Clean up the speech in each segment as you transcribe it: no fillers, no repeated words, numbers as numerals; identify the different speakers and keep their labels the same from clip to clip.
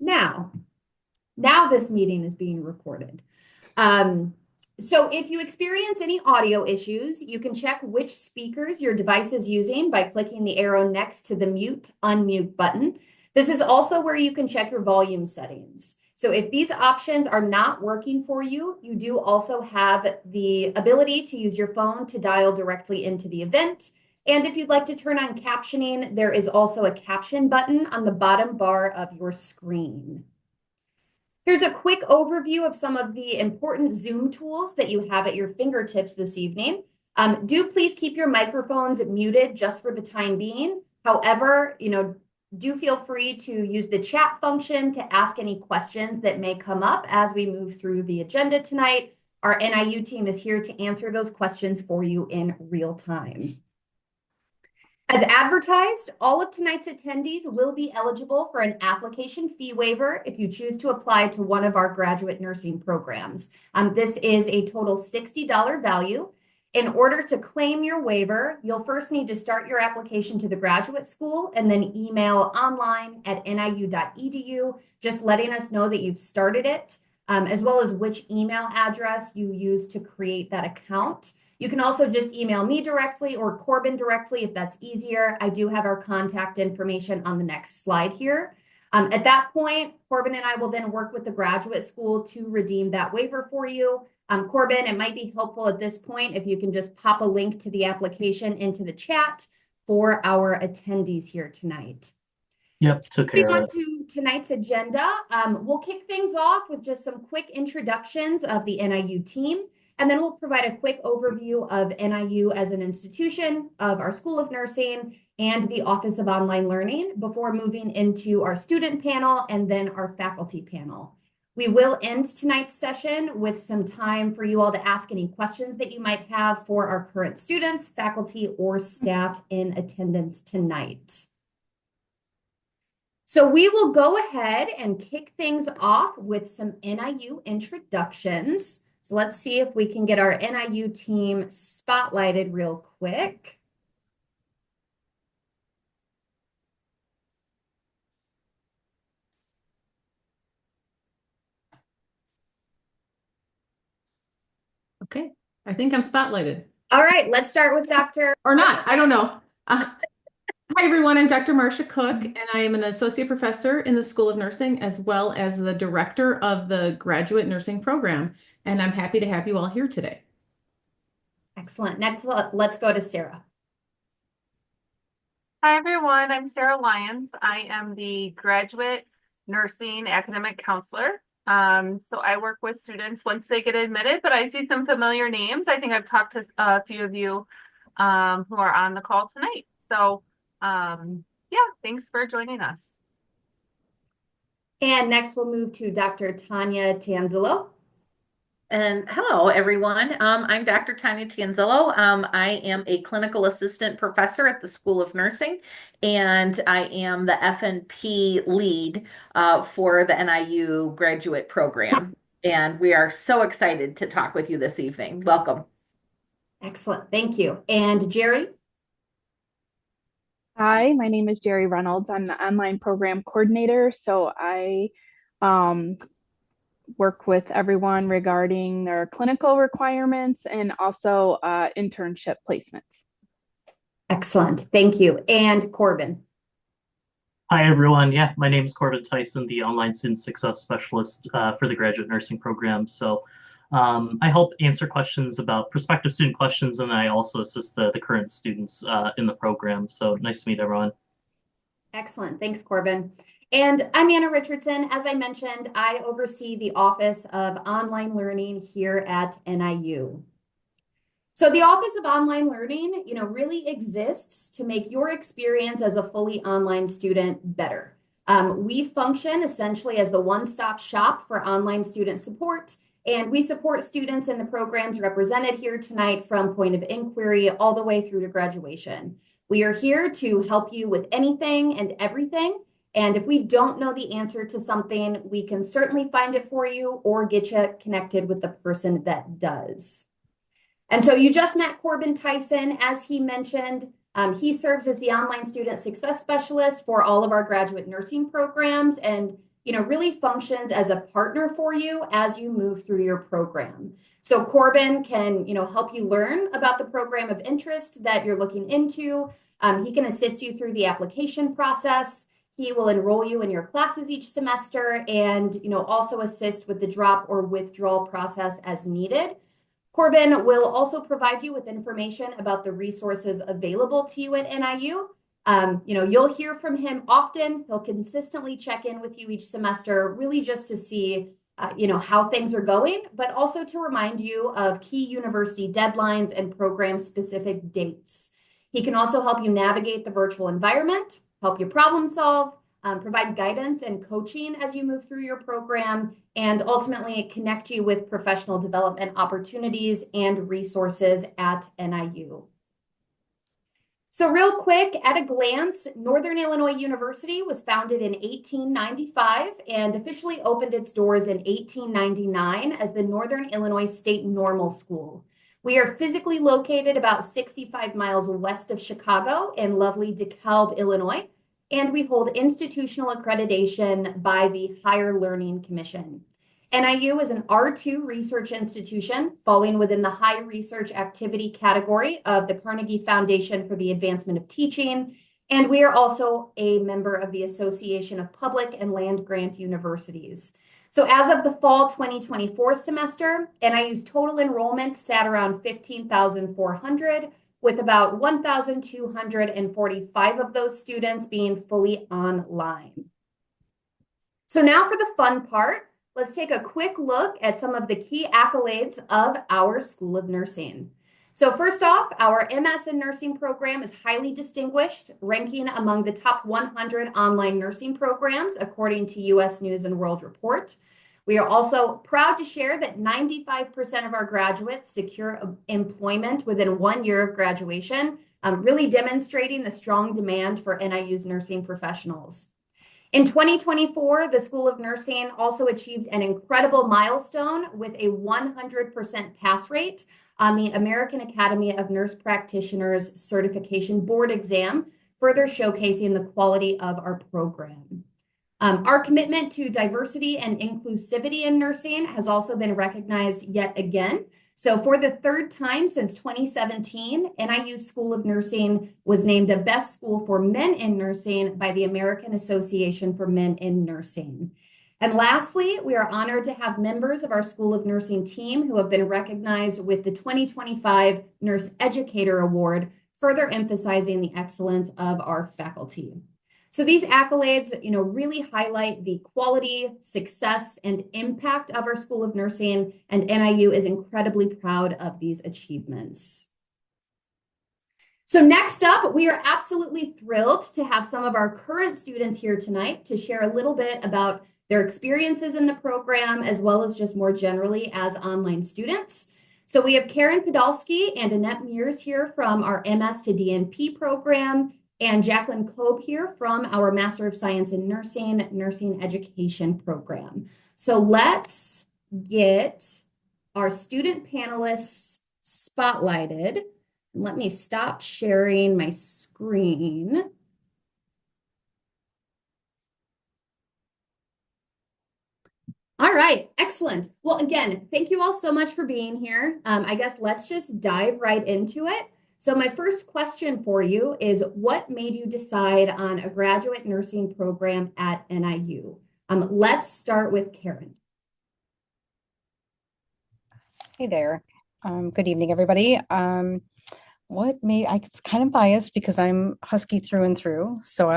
Speaker 1: Now, this meeting is being recorded. So if you experience any audio issues, you can check which speakers your device is using by clicking the arrow next to the mute, unmute button. This is also where you can check your volume settings. So if these options are not working for you, you do also have the ability to use your phone to dial directly into the event. And if you'd like to turn on captioning, there is also a caption button on the bottom bar of your screen. Here's a quick overview of some of the important Zoom tools that you have at your fingertips this evening. Do please keep your microphones muted just for the time being. However, do feel free to use the chat function to ask any questions that may come up as we move through the agenda tonight. Our NIU team is here to answer those questions for you in real time. As advertised, all of tonight's attendees will be eligible for an application fee waiver if you choose to apply to one of our graduate nursing programs. This is a total $60 value. In order to claim your waiver, you'll first need to start your application to the graduate school and then email online@niu.edu, just letting us know that you've started it, as well as which email address you use to create that account. You can also just email me directly or Corbin directly if that's easier. I do have our contact information on the next slide here. At that point, Corbin and I will then work with the graduate school to redeem that waiver for you. Corbin, it might be helpful at this point if you can just pop a link to the application into the chat for our attendees here tonight.
Speaker 2: Yep, took care
Speaker 1: Moving
Speaker 2: of
Speaker 1: on
Speaker 2: it.
Speaker 1: to tonight's agenda, we'll kick things off with just some quick introductions of the NIU team. And then we'll provide a quick overview of NIU as an institution, of our School of Nursing, and the Office of Online Learning before moving into our student panel and then our faculty panel. We will end tonight's session with some time for you all to ask any questions that you might have for our current students, faculty, or staff in attendance tonight. So we will go ahead and kick things off with some NIU introductions. So let's see if we can get our NIU team spotlighted real quick.
Speaker 3: Okay, I think I'm spotlighted.
Speaker 1: All right, let's start with Dr.
Speaker 3: Or not, I don't know. Hi, everyone. I'm Dr. Marcia Cook, and I am an associate professor in the School of Nursing, as well as the director of the graduate nursing program. And I'm happy to have you all here today.
Speaker 1: Excellent. Next, let's go to Sarah.
Speaker 4: Hi, everyone. I'm Sarah Lyons. I am the graduate nursing academic counselor. So I work with students once they get admitted, but I see some familiar names. I think I've talked to a few of you who are on the call tonight. So yeah, thanks for joining us.
Speaker 1: And next we'll move to Dr. Tanya Tanzilo.
Speaker 5: And hello, everyone. I'm Dr. Tanya Tanzillo. I am a clinical assistant professor at the School of Nursing, and I am the F&P lead for the NIU graduate program. And we are so excited to talk with you this evening. Welcome.
Speaker 1: Excellent. Thank you. And Jerry?
Speaker 6: Hi, my name is Jerry Reynolds. I'm the online program coordinator. So I work with everyone regarding their clinical requirements and also internship placements.
Speaker 1: Excellent. Thank you. And Corbin?
Speaker 2: Hi, everyone. Yeah, my name is Corbin Tyson, the online student success specialist for the graduate nursing program. So I help answer questions about prospective student questions, and I also assist the current students in the program. So nice to meet everyone.
Speaker 1: Excellent. Thanks, Corbin. And I'm Anna Richardson. As I mentioned, I oversee the Office of Online Learning here at NIU. So the Office of Online Learning, really exists to make your experience as a fully online student better. We function essentially as the one-stop shop for online student support, and we support students in the programs represented here tonight from point of inquiry all the way through to graduation. We are here to help you with anything and everything. And if we don't know the answer to something, we can certainly find it for you or get you connected with the person that does. And so you just met Corbin Tyson. As he mentioned, he serves as the online student success specialist for all of our graduate nursing programs. And, really functions as a partner for you as you move through your program. So Corbin can, help you learn about the program of interest that you're looking into. He can assist you through the application process. He will enroll you in your classes each semester and, also assist with the drop or withdrawal process as needed. Corbin will also provide you with information about the resources available to you at NIU. You'll hear from him often. He'll consistently check in with you each semester, really just to see, how things are going, but also to remind you of key university deadlines and program-specific dates. He can also help you navigate the virtual environment, help you problem solve, provide guidance and coaching as you move through your program, and ultimately connect you with professional development opportunities and resources at NIU. So real quick, at a glance, Northern Illinois University was founded in 1895 and officially opened its doors in 1899 as the Northern Illinois State Normal School. We are physically located about 65 miles west of Chicago in lovely DeKalb, Illinois, and we hold institutional accreditation by the Higher Learning Commission. NIU is an R2 research institution falling within the high research activity category of the Carnegie Foundation for the Advancement of Teaching, and we are also a member of the Association of Public and Land Grant Universities. So as of the fall 2024 semester, NIU's total enrollment sat around 15,400, with about 1,245 of those students being fully online. So now for the fun part. Let's take a quick look at some of the key accolades of our School of Nursing. So first off, our MS in Nursing program is highly distinguished, ranking among the top 100 online nursing programs, according to U.S. News and World Report. We are also proud to share that 95% of our graduates secure employment within 1 year of graduation, really demonstrating the strong demand for NIU's nursing professionals. In 2024, the School of Nursing also achieved an incredible milestone with a 100% pass rate on the American Academy of Nurse Practitioners Certification Board exam, further showcasing the quality of our program. Our commitment to diversity and inclusivity in nursing has also been recognized yet again. So for the third time since 2017, NIU School of Nursing was named a Best School for Men in Nursing by the American Association for Men in Nursing. And lastly, we are honored to have members of our School of Nursing team who have been recognized with the 2025 Nurse Educator Award, further emphasizing the excellence of our faculty. So these accolades, really highlight the quality, success, and impact of our School of Nursing, and NIU is incredibly proud of these achievements. So next up, we are absolutely thrilled to have some of our current students here tonight to share a little bit about their experiences in the program, as well as just more generally as online students. So we have Karen Podolsky and Annette Mears here from our MS to DNP program, and Jacqueline Kobe here from our Master of Science in Nursing, Nursing Education program. So let's get our student panelists spotlighted. Let me stop sharing my screen. All right, excellent. Well, again, thank you all so much for being here. I guess let's just dive right into it. So my first question for you is, what made you decide on a graduate nursing program at NIU? Let's start with Karen.
Speaker 7: Hey there. Good evening, everybody. It's kind of biased because I'm Husky through and through. So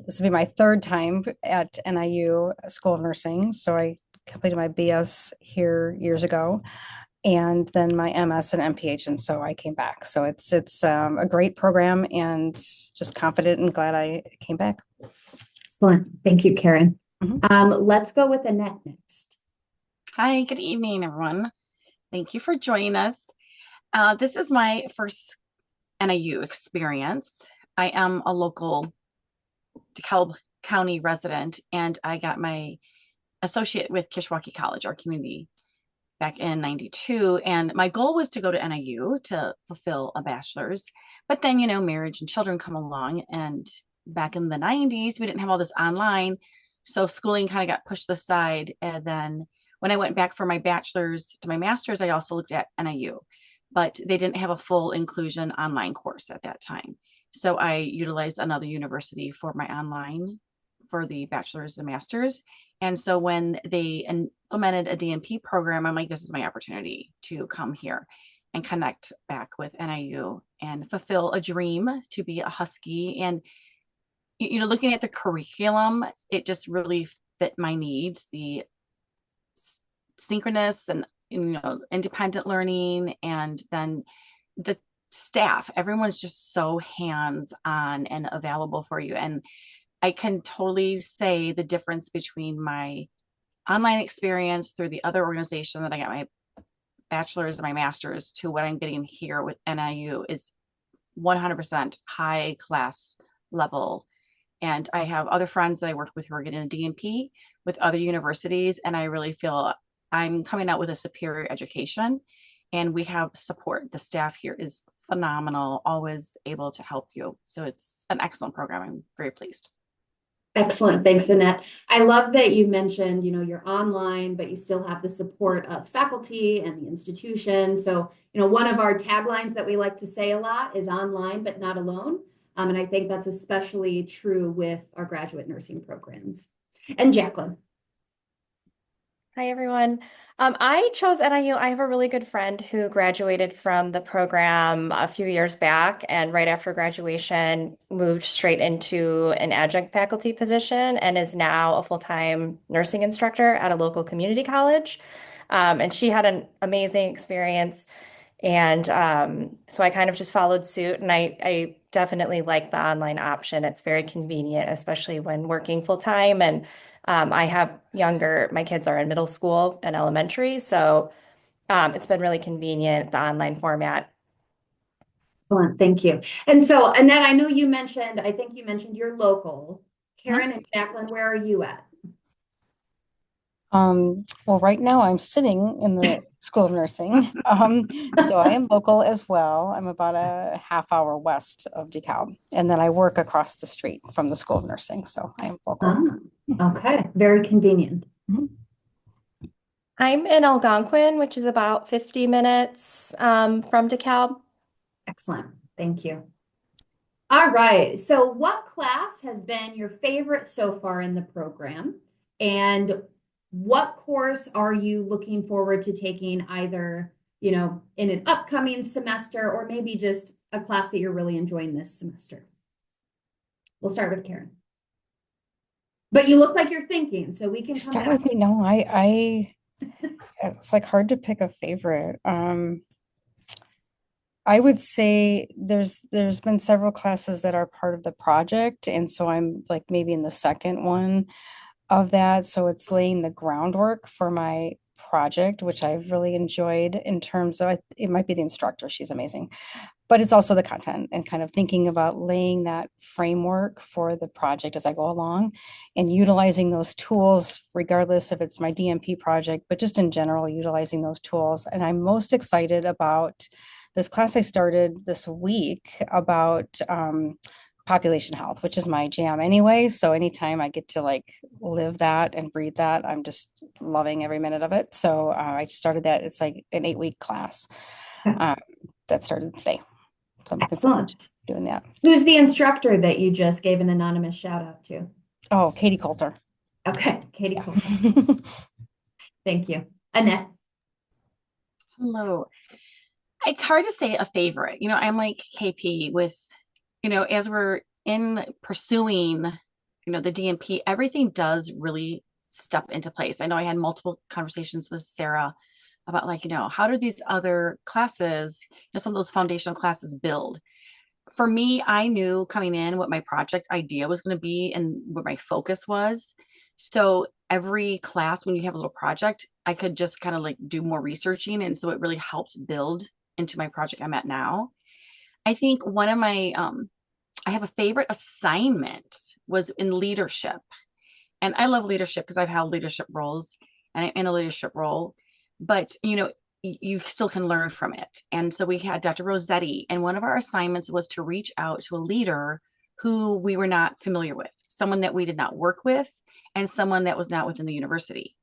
Speaker 7: this will be my third time at NIU School of Nursing. So I completed my BS here years ago, and then my MS and MPH, and so I came back. So it's a great program, and just confident and glad I came back.
Speaker 1: Excellent. Thank you, Karen. Let's go with Annette next.
Speaker 8: Hi, good evening, everyone. Thank you for joining us. This is my first NIU experience. I am a local DeKalb County resident, and I got my associate with Kishwaukee College, our community, back in '92. And my goal was to go to NIU to fulfill a bachelor's. But then, marriage and children come along. And back in the '90s, we didn't have all this online. So schooling kind of got pushed aside. And then when I went back for my bachelor's to my master's, I also looked at NIU, but they didn't have a full inclusion online course at that time. So I utilized another university for my online for the bachelor's and master's. And so when they implemented a DNP program, I'm like, this is my opportunity to come here and connect back with NIU and fulfill a dream to be a Husky. And, looking at the curriculum, it just really fit my needs, the synchronous and, independent learning. And then the staff, everyone's just so hands-on and available for you. And I can totally say the difference between my online experience through the other organization that I got my bachelor's and my master's to what I'm getting here with NIU is 100% high class level. And I have other friends that I work with who are getting a DNP with other universities. And I really feel I'm coming out with a superior education and we have support. The staff here is phenomenal, always able to help you. So it's an excellent program. I'm very pleased.
Speaker 1: Excellent. Thanks, Annette. I love that you mentioned, you're online, but you still have the support of faculty and the institution. So, one of our taglines that we like to say a lot is online, but not alone. And I think that's especially true with our graduate nursing programs. And Jacqueline.
Speaker 9: Hi, everyone. I chose NIU. I have a really good friend who graduated from the program a few years back, and right after graduation, moved straight into an adjunct faculty position and is now a full-time nursing instructor at a local community college. And she had an amazing experience. And so I kind of just followed suit, and I definitely like the online option. It's very convenient, especially when working full time. And I have my kids are in middle school and elementary, so it's been really convenient, the online format.
Speaker 1: Excellent. Thank you. And so, Annette, I know I think you mentioned you're local. Karen and Jacqueline, where are you at?
Speaker 7: Well, right now I'm sitting in the School of Nursing. So I am local as well. I'm about a half hour west of DeKalb. And then I work across the street from the School of Nursing. So I am local.
Speaker 1: Okay. Very convenient.
Speaker 9: I'm in Algonquin, which is about 50 minutes from DeKalb.
Speaker 1: Excellent. Thank you. All right. So what class has been your favorite so far in the program? And what course are you looking forward to taking either, in an upcoming semester or maybe just a class that you're really enjoying this semester? We'll start with Karen. But you look like you're thinking, so we can come
Speaker 7: Start
Speaker 1: back.
Speaker 7: with me. No, it's like hard to pick a favorite. I would say there's been several classes that are part of the project, and so I'm like maybe in the second one of that. So it's laying the groundwork for my project, which I've really enjoyed in terms of it might be the instructor, she's amazing, but it's also the content and kind of thinking about laying that framework for the project as I go along and utilizing those tools, regardless if it's my DMP project, but just in general, utilizing those tools. And I'm most excited about this class I started this week about population health, which is my jam anyway. So anytime I get to like live that and breathe that, I'm just loving every minute of it. So I started that. It's like an 8-week class that started today. So I'm looking forward to doing that.
Speaker 1: Who's the instructor that you just gave an anonymous shout out to?
Speaker 7: Oh, Katie Coulter.
Speaker 1: Okay, Katie Coulter. Thank you. Annette.
Speaker 8: Hello. It's hard to say a favorite. I'm like KP with, as we're in pursuing, the DNP, everything does really step into place. I know I had multiple conversations with Sarah about like, how do these other classes, some of those foundational classes build? For me, I knew coming in what my project idea was going to be and what my focus was. So every class, when you have a little project, I could just kind of like do more researching. And so it really helped build into my project I'm at now. I think one of my, I have a favorite assignment was in leadership. And I love leadership because I've held leadership roles and I'm in a leadership role, but you still can learn from it. And so we had Dr. Rossetti, and one of our assignments was to reach out to a leader who we were not familiar with, someone that we did not work with, and someone that was not within the university.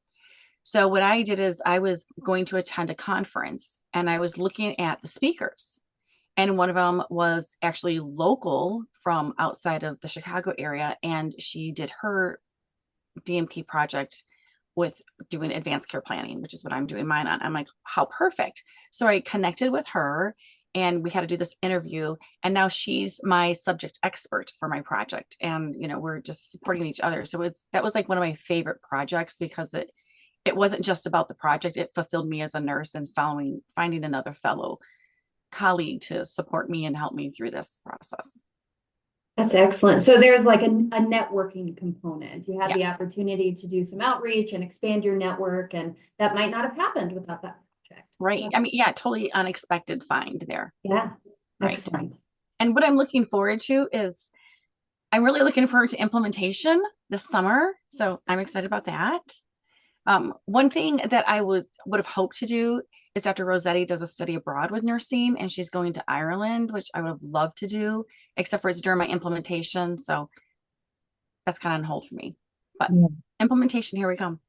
Speaker 8: So what I did is I was going to attend a conference and I was looking at the speakers. And one of them was actually local from outside of the Chicago area. And she did her DMP project with doing advanced care planning, which is what I'm doing mine on. I'm like, how perfect. So I connected with her and we had to do this interview. And now she's my subject expert for my project. And, we're just supporting each other. So that was like one of my favorite projects because it wasn't just about the project. It fulfilled me as a nurse and finding another fellow colleague to support me and help me through this process.
Speaker 1: That's excellent. So there's like a networking component. You had the
Speaker 8: Yes.
Speaker 1: opportunity to do some outreach and expand your network, and that might not have happened without that project.
Speaker 8: Right. I mean, yeah, totally unexpected find there.
Speaker 1: Yeah.
Speaker 8: Right.
Speaker 1: Excellent.
Speaker 8: And what I'm looking forward to is I'm really looking forward to implementation this summer. So I'm excited about that. One thing that I would have hoped to do is Dr. Rossetti does a study abroad with nursing, and she's going to Ireland, which I would have loved to do, except for it's during my implementation. So that's kind of on hold for me. But implementation, here we come.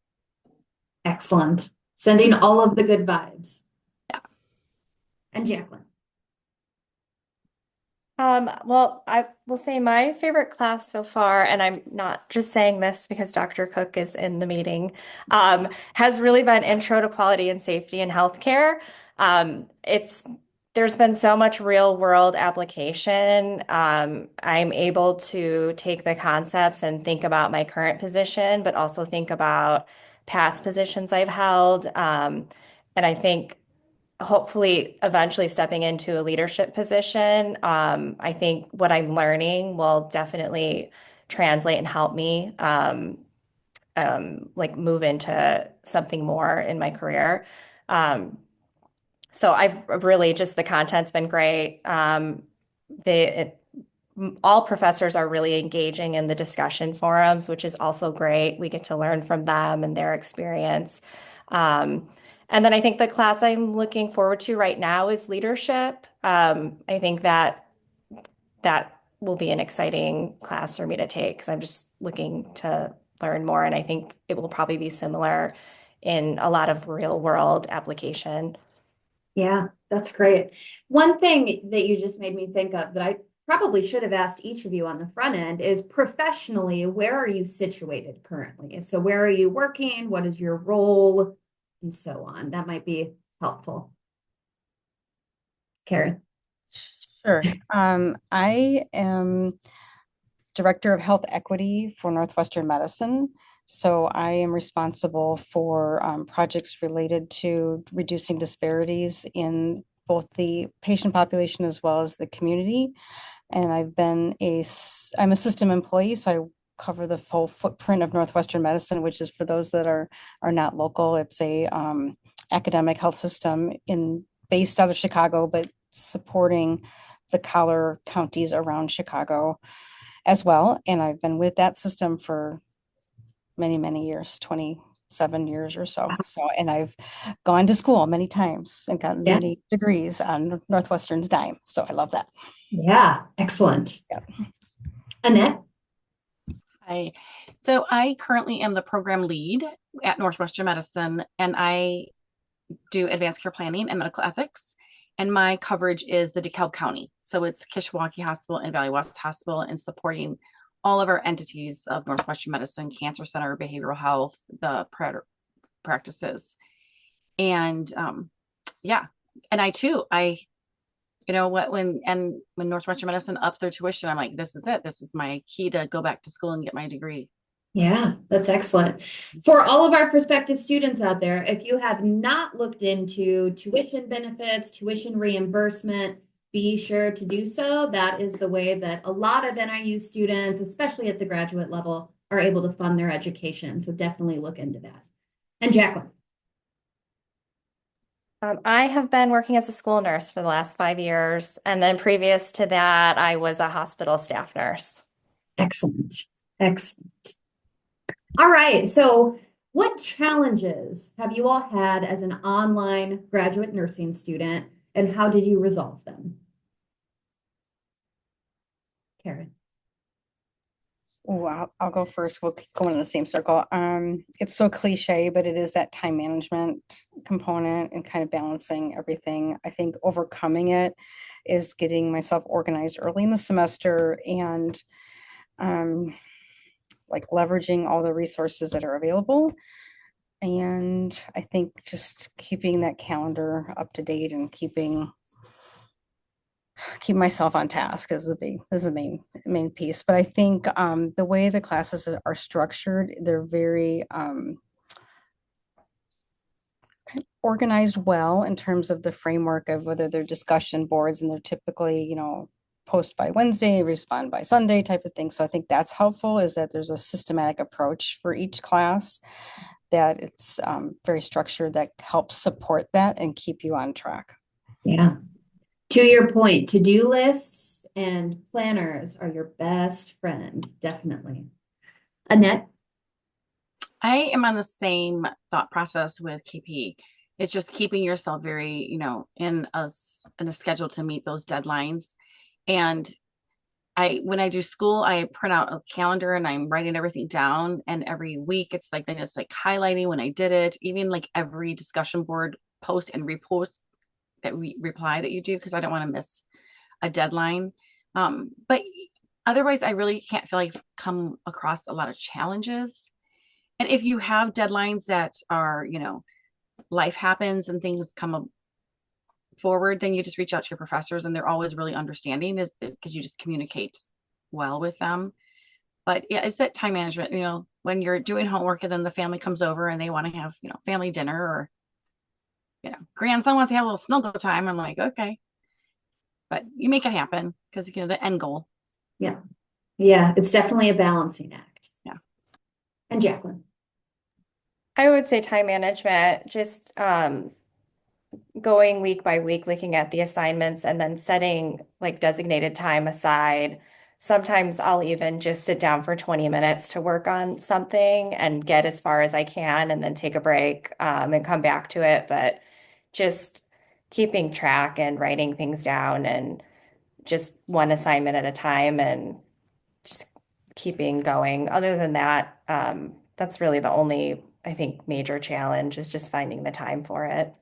Speaker 1: Excellent. Sending all of the good vibes.
Speaker 8: Yeah.
Speaker 1: And Jacqueline.
Speaker 9: Well, I will say my favorite class so far, and I'm not just saying this because Dr. Cook is in the meeting, has really been Intro to Quality and Safety in Healthcare. There's been so much real world application. I'm able to take the concepts and think about my current position, but also think about past positions I've held. And I think hopefully eventually stepping into a leadership position. I think what I'm learning will definitely translate and help me like move into something more in my career. So I've really just the content's been great. All professors are really engaging in the discussion forums, which is also great. We get to learn from them and their experience. And then I think the class I'm looking forward to right now is leadership. I think that will be an exciting class for me to take because I'm just looking to learn more. And I think it will probably be similar in a lot of real world application.
Speaker 1: Yeah, that's great. One thing that you just made me think of that I probably should have asked each of you on the front end is professionally, where are you situated currently? So where are you working? What is your role? And so on. That might be helpful. Karen.
Speaker 7: Sure. I am Director of Health Equity for Northwestern Medicine. So I am responsible for projects related to reducing disparities in both the patient population as well as the community. And I'm a system employee, so I cover the full footprint of Northwestern Medicine, which is for those that are not local. It's a academic health system based out of Chicago, but supporting the collar counties around Chicago as well. And I've been with that system for many, many years, 27 years or so. And I've gone to school many times and gotten many degrees on Northwestern's dime. So I love that.
Speaker 1: Yeah, excellent.
Speaker 7: Yeah.
Speaker 1: Annette?
Speaker 8: Hi. So I currently am the program lead at Northwestern Medicine, and I do advanced care planning and medical ethics. And my coverage is the DeKalb County. So it's Kishwaukee Hospital and Valley West Hospital, and supporting all of our entities of Northwestern Medicine, Cancer Center, behavioral health, the practices. And and when Northwestern Medicine upped their tuition, I'm like, this is it. This is my key to go back to school and get my degree.
Speaker 1: Yeah, that's excellent. For all of our prospective students out there, if you have not looked into tuition benefits, tuition reimbursement, be sure to do so. That is the way that a lot of NIU students, especially at the graduate level, are able to fund their education. So definitely look into that. And Jacqueline.
Speaker 9: I have been working as a school nurse for the last 5 years. And then previous to that, I was a hospital staff nurse.
Speaker 1: Excellent. Excellent. All right. So what challenges have you all had as an online graduate nursing student, and how did you resolve them? Karen.
Speaker 7: Oh, I'll go first. We'll keep going in the same circle. It's so cliche, but it is that time management component and kind of balancing everything. I think overcoming it is getting myself organized early in the semester and um, like leveraging all the resources that are available. And I think just keeping that calendar up to date and keep myself on task is the main piece. But I think the way the classes are structured, they're very organized well in terms of the framework of whether they're discussion boards, and they're typically, post by Wednesday, respond by Sunday type of thing. So I think that's helpful, is that there's a systematic approach for each class, that it's very structured, that helps support that and keep you on track.
Speaker 1: Yeah. To your point, to-do lists and planners are your best friend, definitely. Annette?
Speaker 8: I am on the same thought process with KP. It's just keeping yourself very, in a schedule to meet those deadlines. And when I do school, I print out a calendar and I'm writing everything down. And every week it's like, then it's like highlighting when I did it, even like every discussion board post and repost that reply that you do, because I don't want to miss a deadline. But otherwise, I really can't feel like I've come across a lot of challenges. And if you have deadlines that are, life happens and things come up forward, then you just reach out to your professors and they're always really understanding, is because you just communicate well with them. But yeah, it's that time management, when you're doing homework and then the family comes over and they want to have, family dinner, or, grandson wants to have a little snuggle time. I'm like, okay, but you make it happen because, the end goal.
Speaker 1: Yeah. Yeah, it's definitely a balancing act.
Speaker 8: Yeah.
Speaker 1: And Jacqueline?
Speaker 9: I would say time management, just going week by week, looking at the assignments and then setting like designated time aside. Sometimes I'll even just sit down for 20 minutes to work on something and get as far as I can and then take a break and come back to it. But just keeping track and writing things down and just one assignment at a time and just keeping going. Other than that, that's really the only, I think, major challenge is just finding the time for it.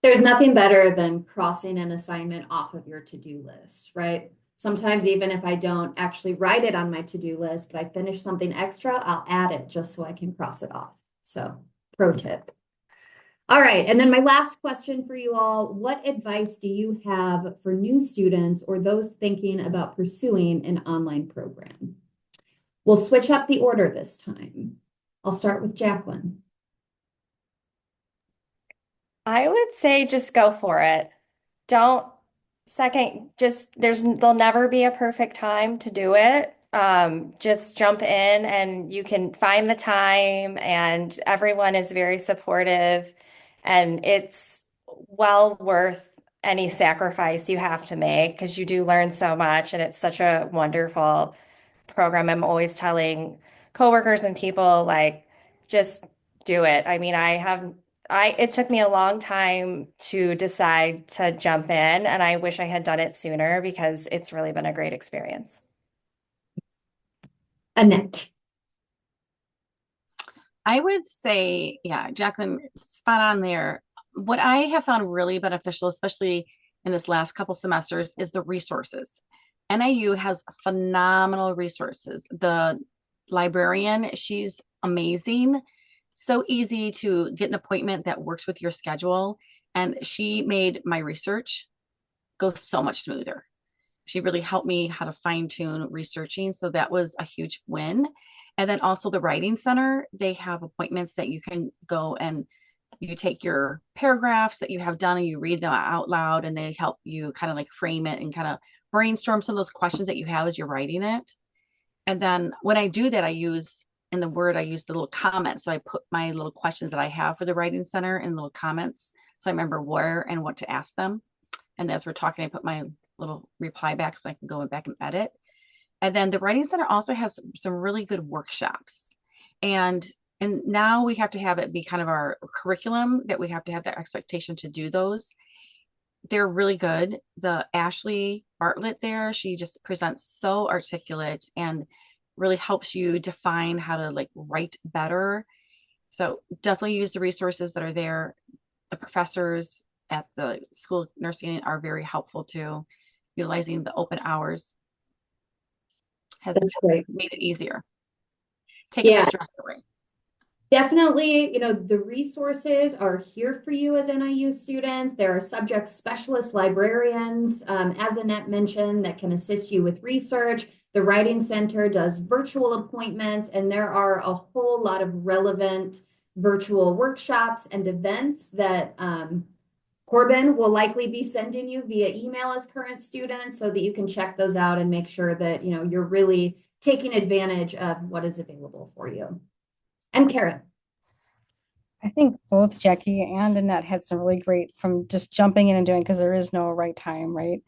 Speaker 1: There's nothing better than crossing an assignment off of your to-do list, right? Sometimes even if I don't actually write it on my to-do list, but I finish something extra, I'll add it just so I can cross it off. So, pro tip. All right, and then my last question for you all, what advice do you have for new students or those thinking about pursuing an online program? We'll switch up the order this time. I'll start with Jacqueline.
Speaker 9: I would say just go for it. Don't there'll never be a perfect time to do it. Just jump in and you can find the time, and everyone is very supportive, and it's well worth any sacrifice you have to make because you do learn so much, and it's such a wonderful program. I'm always telling coworkers and people like, just do it. I mean, it took me a long time to decide to jump in, and I wish I had done it sooner because it's really been a great experience.
Speaker 1: Annette.
Speaker 8: I would say, yeah, Jacqueline, spot on there. What I have found really beneficial, especially in this last couple semesters, is the resources. NIU has phenomenal resources. The librarian, she's amazing. So easy to get an appointment that works with your schedule. And she made my research go so much smoother. She really helped me how to fine tune researching. So that was a huge win. And then also the writing center, they have appointments that you can go and you take your paragraphs that you have done and you read them out loud, and they help you kind of like frame it and kind of brainstorm some of those questions that you have as you're writing it. And then when I do that, I use the little comments. So I put my little questions that I have for the writing center in little comments. So I remember where and what to ask them. And as we're talking, I put my little reply back so I can go back and edit. And then the Writing Center also has some really good workshops. And now we have to have it be kind of our curriculum, that we have to have that expectation to do those. They're really good. The Ashley Bartlett there, she just presents so articulate, and really helps you define how to like write better. So definitely use the resources that are there. The professors at the School of Nursing are very helpful too. Utilizing the open hours has
Speaker 1: That's great.
Speaker 8: made it easier, taking the
Speaker 1: Yeah,
Speaker 8: stress away.
Speaker 1: definitely, the resources are here for you as NIU students. There are subject specialist librarians, as Annette mentioned, that can assist you with research. The Writing Center does virtual appointments, and there are a whole lot of relevant virtual workshops and events that Corbin will likely be sending you via email as current students so that you can check those out and make sure that, you're really taking advantage of what is available for you. And Karen.
Speaker 7: I think both Jackie and Annette had some really great from just jumping in and doing because there is no right time, right?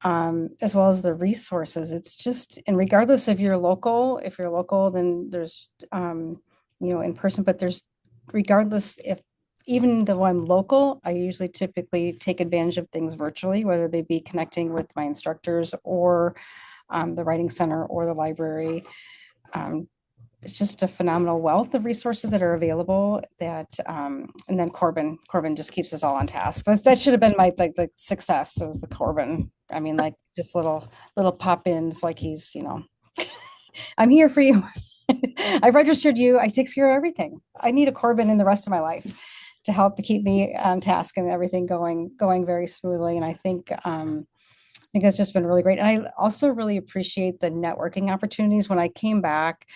Speaker 7: As well as the resources. It's just, and regardless if you're local, then there's, in person, but there's, regardless if, even though I'm local, I usually typically take advantage of things virtually, whether they be connecting with my instructors or the writing center or the library. It's just a phenomenal wealth of resources that are available that and then Corbin just keeps us all on task. That should have been my like success. It was the Corbin. I mean, like just little pop-ins, like he's, I'm here for you. I've registered you. I take care of everything. I need a Corbin in the rest of my life to help to keep me on task and everything going very smoothly. And I think it's just been really great. And I also really appreciate the networking opportunities. When I came back,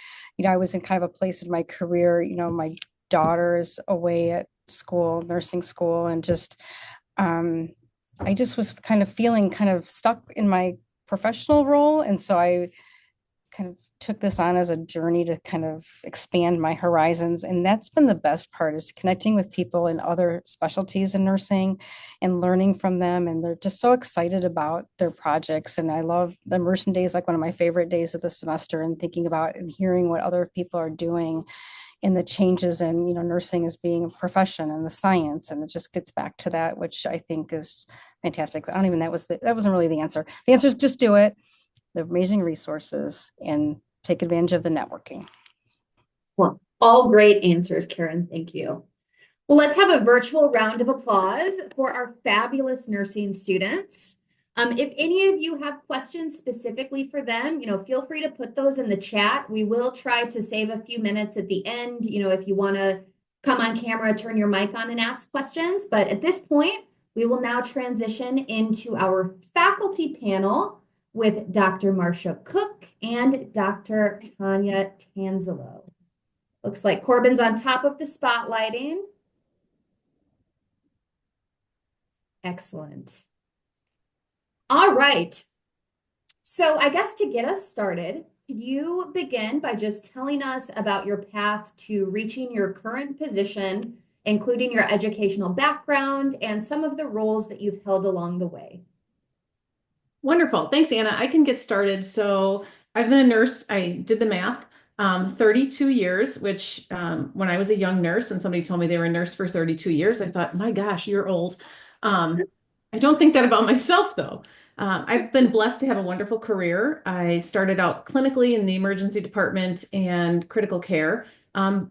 Speaker 7: I was in kind of a place in my career, my daughter's away at school, nursing school, and just, I just was kind of feeling kind of stuck in my professional role. And so I kind of took this on as a journey to kind of expand my horizons. And that's been the best part, is connecting with people in other specialties in nursing and learning from them. And they're just so excited about their projects. And I love the immersion days, like one of my favorite days of the semester, and thinking about and hearing what other people are doing in the changes in, nursing as being a profession and the science. And it just gets back to that, which I think is fantastic. I don't even, that wasn't really the answer. The answer is just do it. The amazing resources and take advantage of the networking.
Speaker 1: Well, all great answers, Karen. Thank you. Well, let's have a virtual round of applause for our fabulous nursing students. If any of you have questions specifically for them, feel free to put those in the chat. We will try to save a few minutes at the end, if you want to come on camera, turn your mic on and ask questions. But at this point, we will now transition into our faculty panel with Dr. Marcia Cook and Dr. Tanya Tanzelo. Looks like Corbin's on top of the spotlighting. Excellent. All right. So I guess to get us started, could you begin by just telling us about your path to reaching your current position, including your educational background and some of the roles that you've held along the way?
Speaker 3: Wonderful. Thanks, Anna. I can get started. So I've been a nurse. I did the math, 32 years, which when I was a young nurse and somebody told me they were a nurse for 32 years, I thought, my gosh, you're old. I don't think that about myself, though. I've been blessed to have a wonderful career. I started out clinically in the emergency department and critical care. Got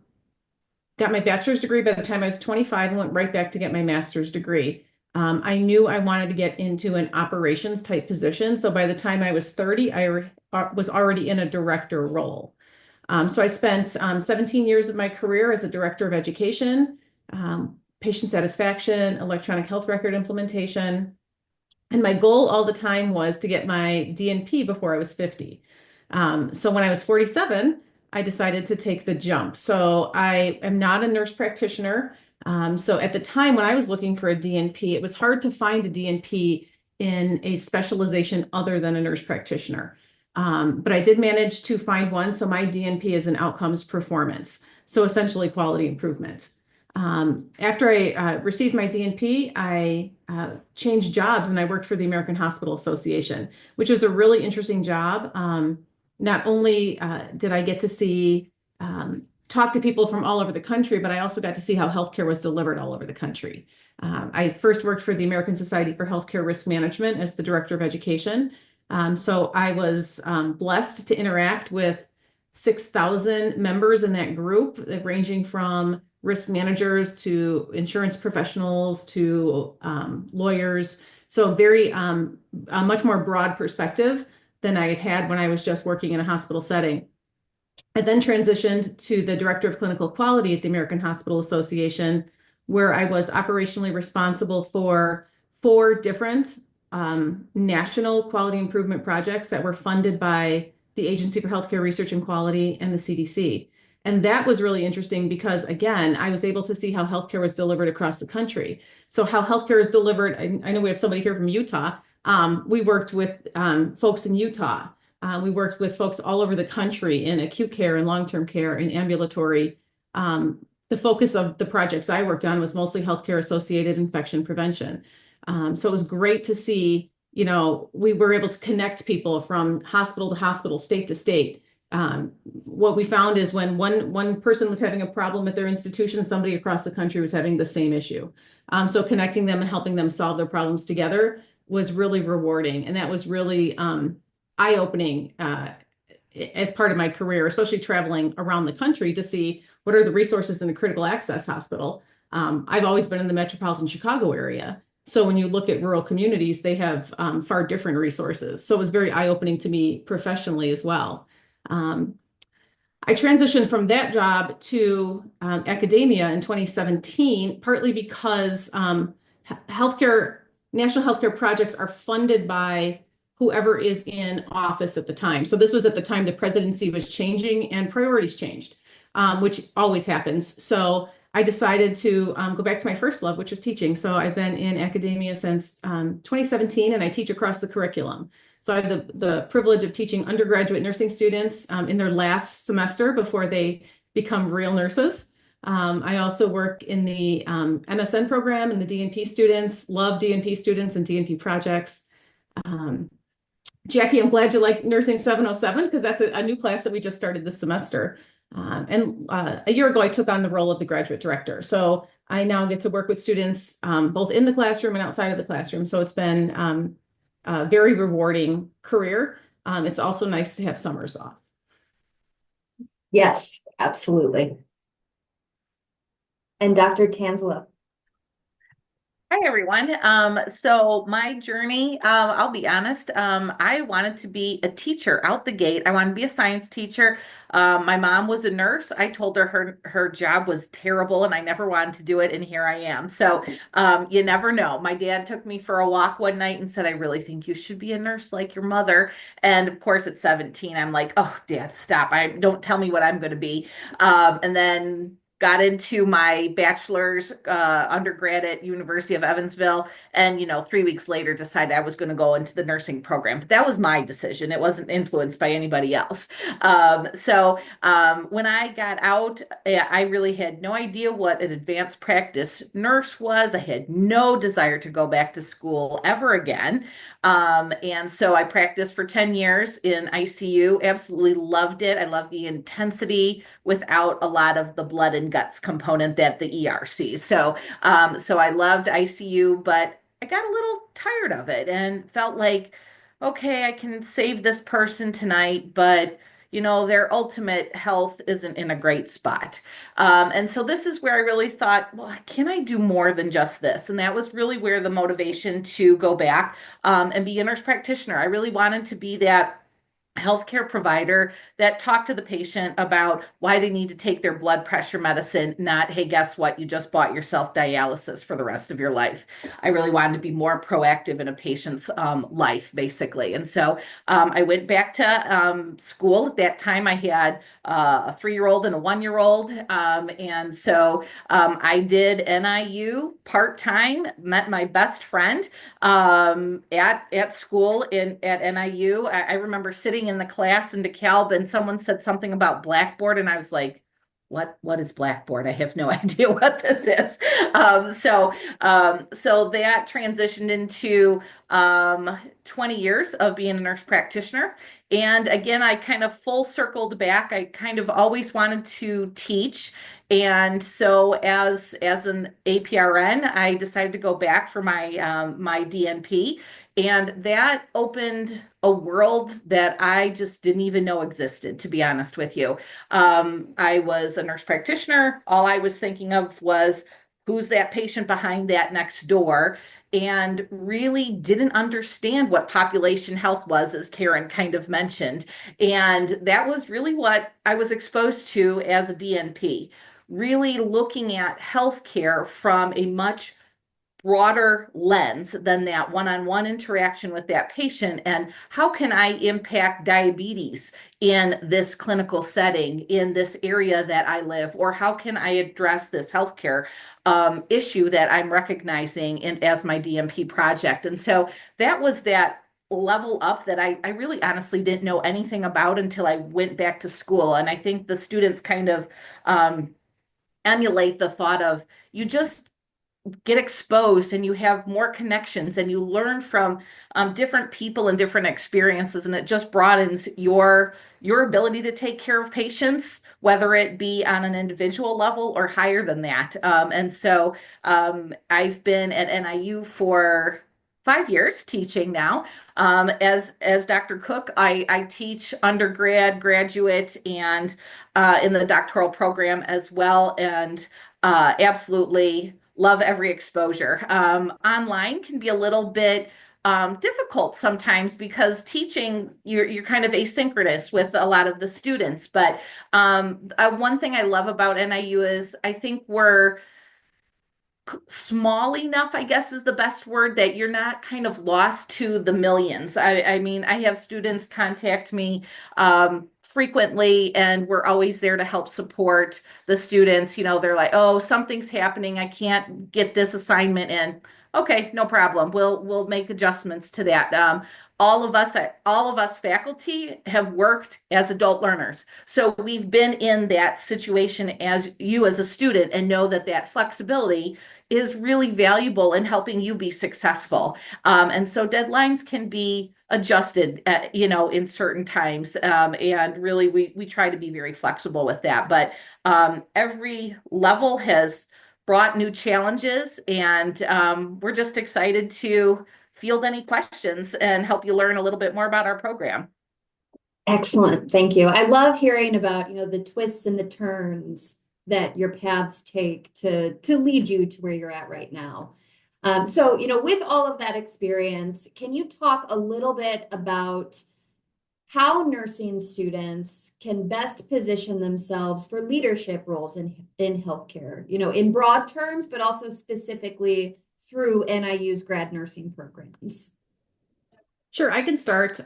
Speaker 3: my bachelor's degree by the time I was 25 and went right back to get my master's degree. I knew I wanted to get into an operations type position. So by the time I was 30, I was already in a director role. So I spent 17 years of my career as a director of education, patient satisfaction, electronic health record implementation. And my goal all the time was to get my DNP before I was 50. So when I was 47, I decided to take the jump. So I am not a nurse practitioner. So at the time when I was looking for a DNP, it was hard to find a DNP in a specialization other than a nurse practitioner. But I did manage to find one. So my DNP is an outcomes performance. So essentially quality improvement. After I received my DNP, I changed jobs and I worked for the American Hospital Association, which was a really interesting job. Not only did I get to see, talk to people from all over the country, but I also got to see how healthcare was delivered all over the country. I first worked for the American Society for Healthcare Risk Management as the director of education. So I was blessed to interact with 6,000 members in that group, ranging from risk managers to insurance professionals to lawyers. So very a much more broad perspective than I had when I was just working in a hospital setting. I then transitioned to the Director of Clinical Quality at the American Hospital Association, where I was operationally responsible for 4 different national quality improvement projects that were funded by the Agency for Healthcare Research and Quality and the CDC. And that was really interesting because, again, I was able to see how healthcare was delivered across the country. So how healthcare is delivered, I know we have somebody here from Utah. We worked with folks in Utah. We worked with folks all over the country in acute care and long-term care and ambulatory. The focus of the projects I worked on was mostly healthcare associated infection prevention. So it was great to see, we were able to connect people from hospital to hospital, state to state. What we found is when one person was having a problem at their institution, somebody across the country was having the same issue. So connecting them and helping them solve their problems together was really rewarding. And that was really eye-opening as part of my career, especially traveling around the country to see what are the resources in a critical access hospital. I've always been in the metropolitan Chicago area. So when you look at rural communities, they have far different resources. So it was very eye-opening to me professionally as well. I transitioned from that job to academia in 2017, partly because national healthcare projects are funded by whoever is in office at the time. So this was at the time the presidency was changing and priorities changed, which always happens. So I decided to go back to my first love, which was teaching. So I've been in academia since 2017, and I teach across the curriculum. So I have the privilege of teaching undergraduate nursing students in their last semester before they become real nurses. I also work in the MSN program and the DNP students, love DNP students and DNP projects. Jackie, I'm glad you like Nursing 707 because that's a new class that we just started this semester. And a year ago, I took on the role of the graduate director. So I now get to work with students both in the classroom and outside of the classroom. So it's been a very rewarding career. It's also nice to have summers off.
Speaker 1: Yes, absolutely. And Dr. Tanzelo.
Speaker 5: Hi, everyone. So my journey, I'll be honest, I wanted to be a teacher out the gate. I wanted to be a science teacher. My mom was a nurse. I told her her job was terrible and I never wanted to do it. And here I am. So you never know. My dad took me for a walk one night and said, I really think you should be a nurse like your mother. And of course, at 17, I'm like, oh, Dad, stop. Don't tell me what I'm going to be. And then got into my bachelor's undergrad at University of Evansville, and 3 weeks later decided I was going to go into the nursing program. But that was my decision. It wasn't influenced by anybody else. So when I got out, I really had no idea what an advanced practice nurse was. I had no desire to go back to school ever again. And so I practiced for 10 years in ICU. Absolutely loved it. I love the intensity without a lot of the blood and guts component that the ER sees. So I loved ICU, but I got a little tired of it and felt like, okay, I can save this person tonight, but their ultimate health isn't in a great spot. And so this is where I really thought, well, can I do more than just this? And that was really where the motivation to go back and be a nurse practitioner. I really wanted to be that healthcare provider that talked to the patient about why they need to take their blood pressure medicine, not, hey, guess what? You just bought yourself dialysis for the rest of your life. I really wanted to be more proactive in a patient's life, basically. And so I went back to school. At that time, I had a 3-year-old and a 1-year-old. And so I did NIU part-time, met my best friend at school at NIU. I remember sitting in the class in DeKalb and someone said something about Blackboard and I was like, what is Blackboard? I have no idea what this is. So that transitioned into 20 years of being a nurse practitioner. And again, I kind of full circled back. I kind of always wanted to teach. And so as an APRN, I decided to go back for my my DNP. And that opened a world that I just didn't even know existed, to be honest with you. I was a nurse practitioner. All I was thinking of was who's that patient behind that next door, and really didn't understand what population health was, as Karen kind of mentioned. And that was really what I was exposed to as a DNP, really looking at healthcare from a much broader lens than that one-on-one interaction with that patient, and how can I impact diabetes in this clinical setting in this area that I live, or how can I address this healthcare issue that I'm recognizing as my DMP project. And so that was that level up that I really honestly didn't know anything about until I went back to school. And I think the students kind of emulate the thought of, you just get exposed and you have more connections and you learn from different people and different experiences, and it just broadens your ability to take care of patients, whether it be on an individual level or higher than that. And so I've been at NIU for 5 years teaching now. As Dr. Cook, I teach undergrad, graduate, and in the doctoral program as well, and absolutely love every exposure. Online can be a little bit difficult sometimes because teaching, you're kind of asynchronous with a lot of the students. But one thing I love about NIU is I think we're small enough, I guess is the best word, that you're not kind of lost to the millions. I mean, I have students contact me frequently, and we're always there to help support the students. You know, they're like, oh, something's happening, I can't get this assignment in. Okay, no problem. We'll make adjustments to that. All of us faculty have worked as adult learners. So we've been in that situation as you as a student, and know that that flexibility is really valuable in helping you be successful. And so deadlines can be adjusted in certain times. And really we try to be very flexible with that. But every level has brought new challenges, and we're just excited to field any questions and help you learn a little bit more about our program.
Speaker 1: Excellent. Thank you. I love hearing about, the twists and the turns that your paths take to lead you to where you're at right now. So, with all of that experience, can you talk a little bit about how nursing students can best position themselves for leadership roles in healthcare, in broad terms, but also specifically through NIU's grad nursing programs?
Speaker 3: Sure, I can start.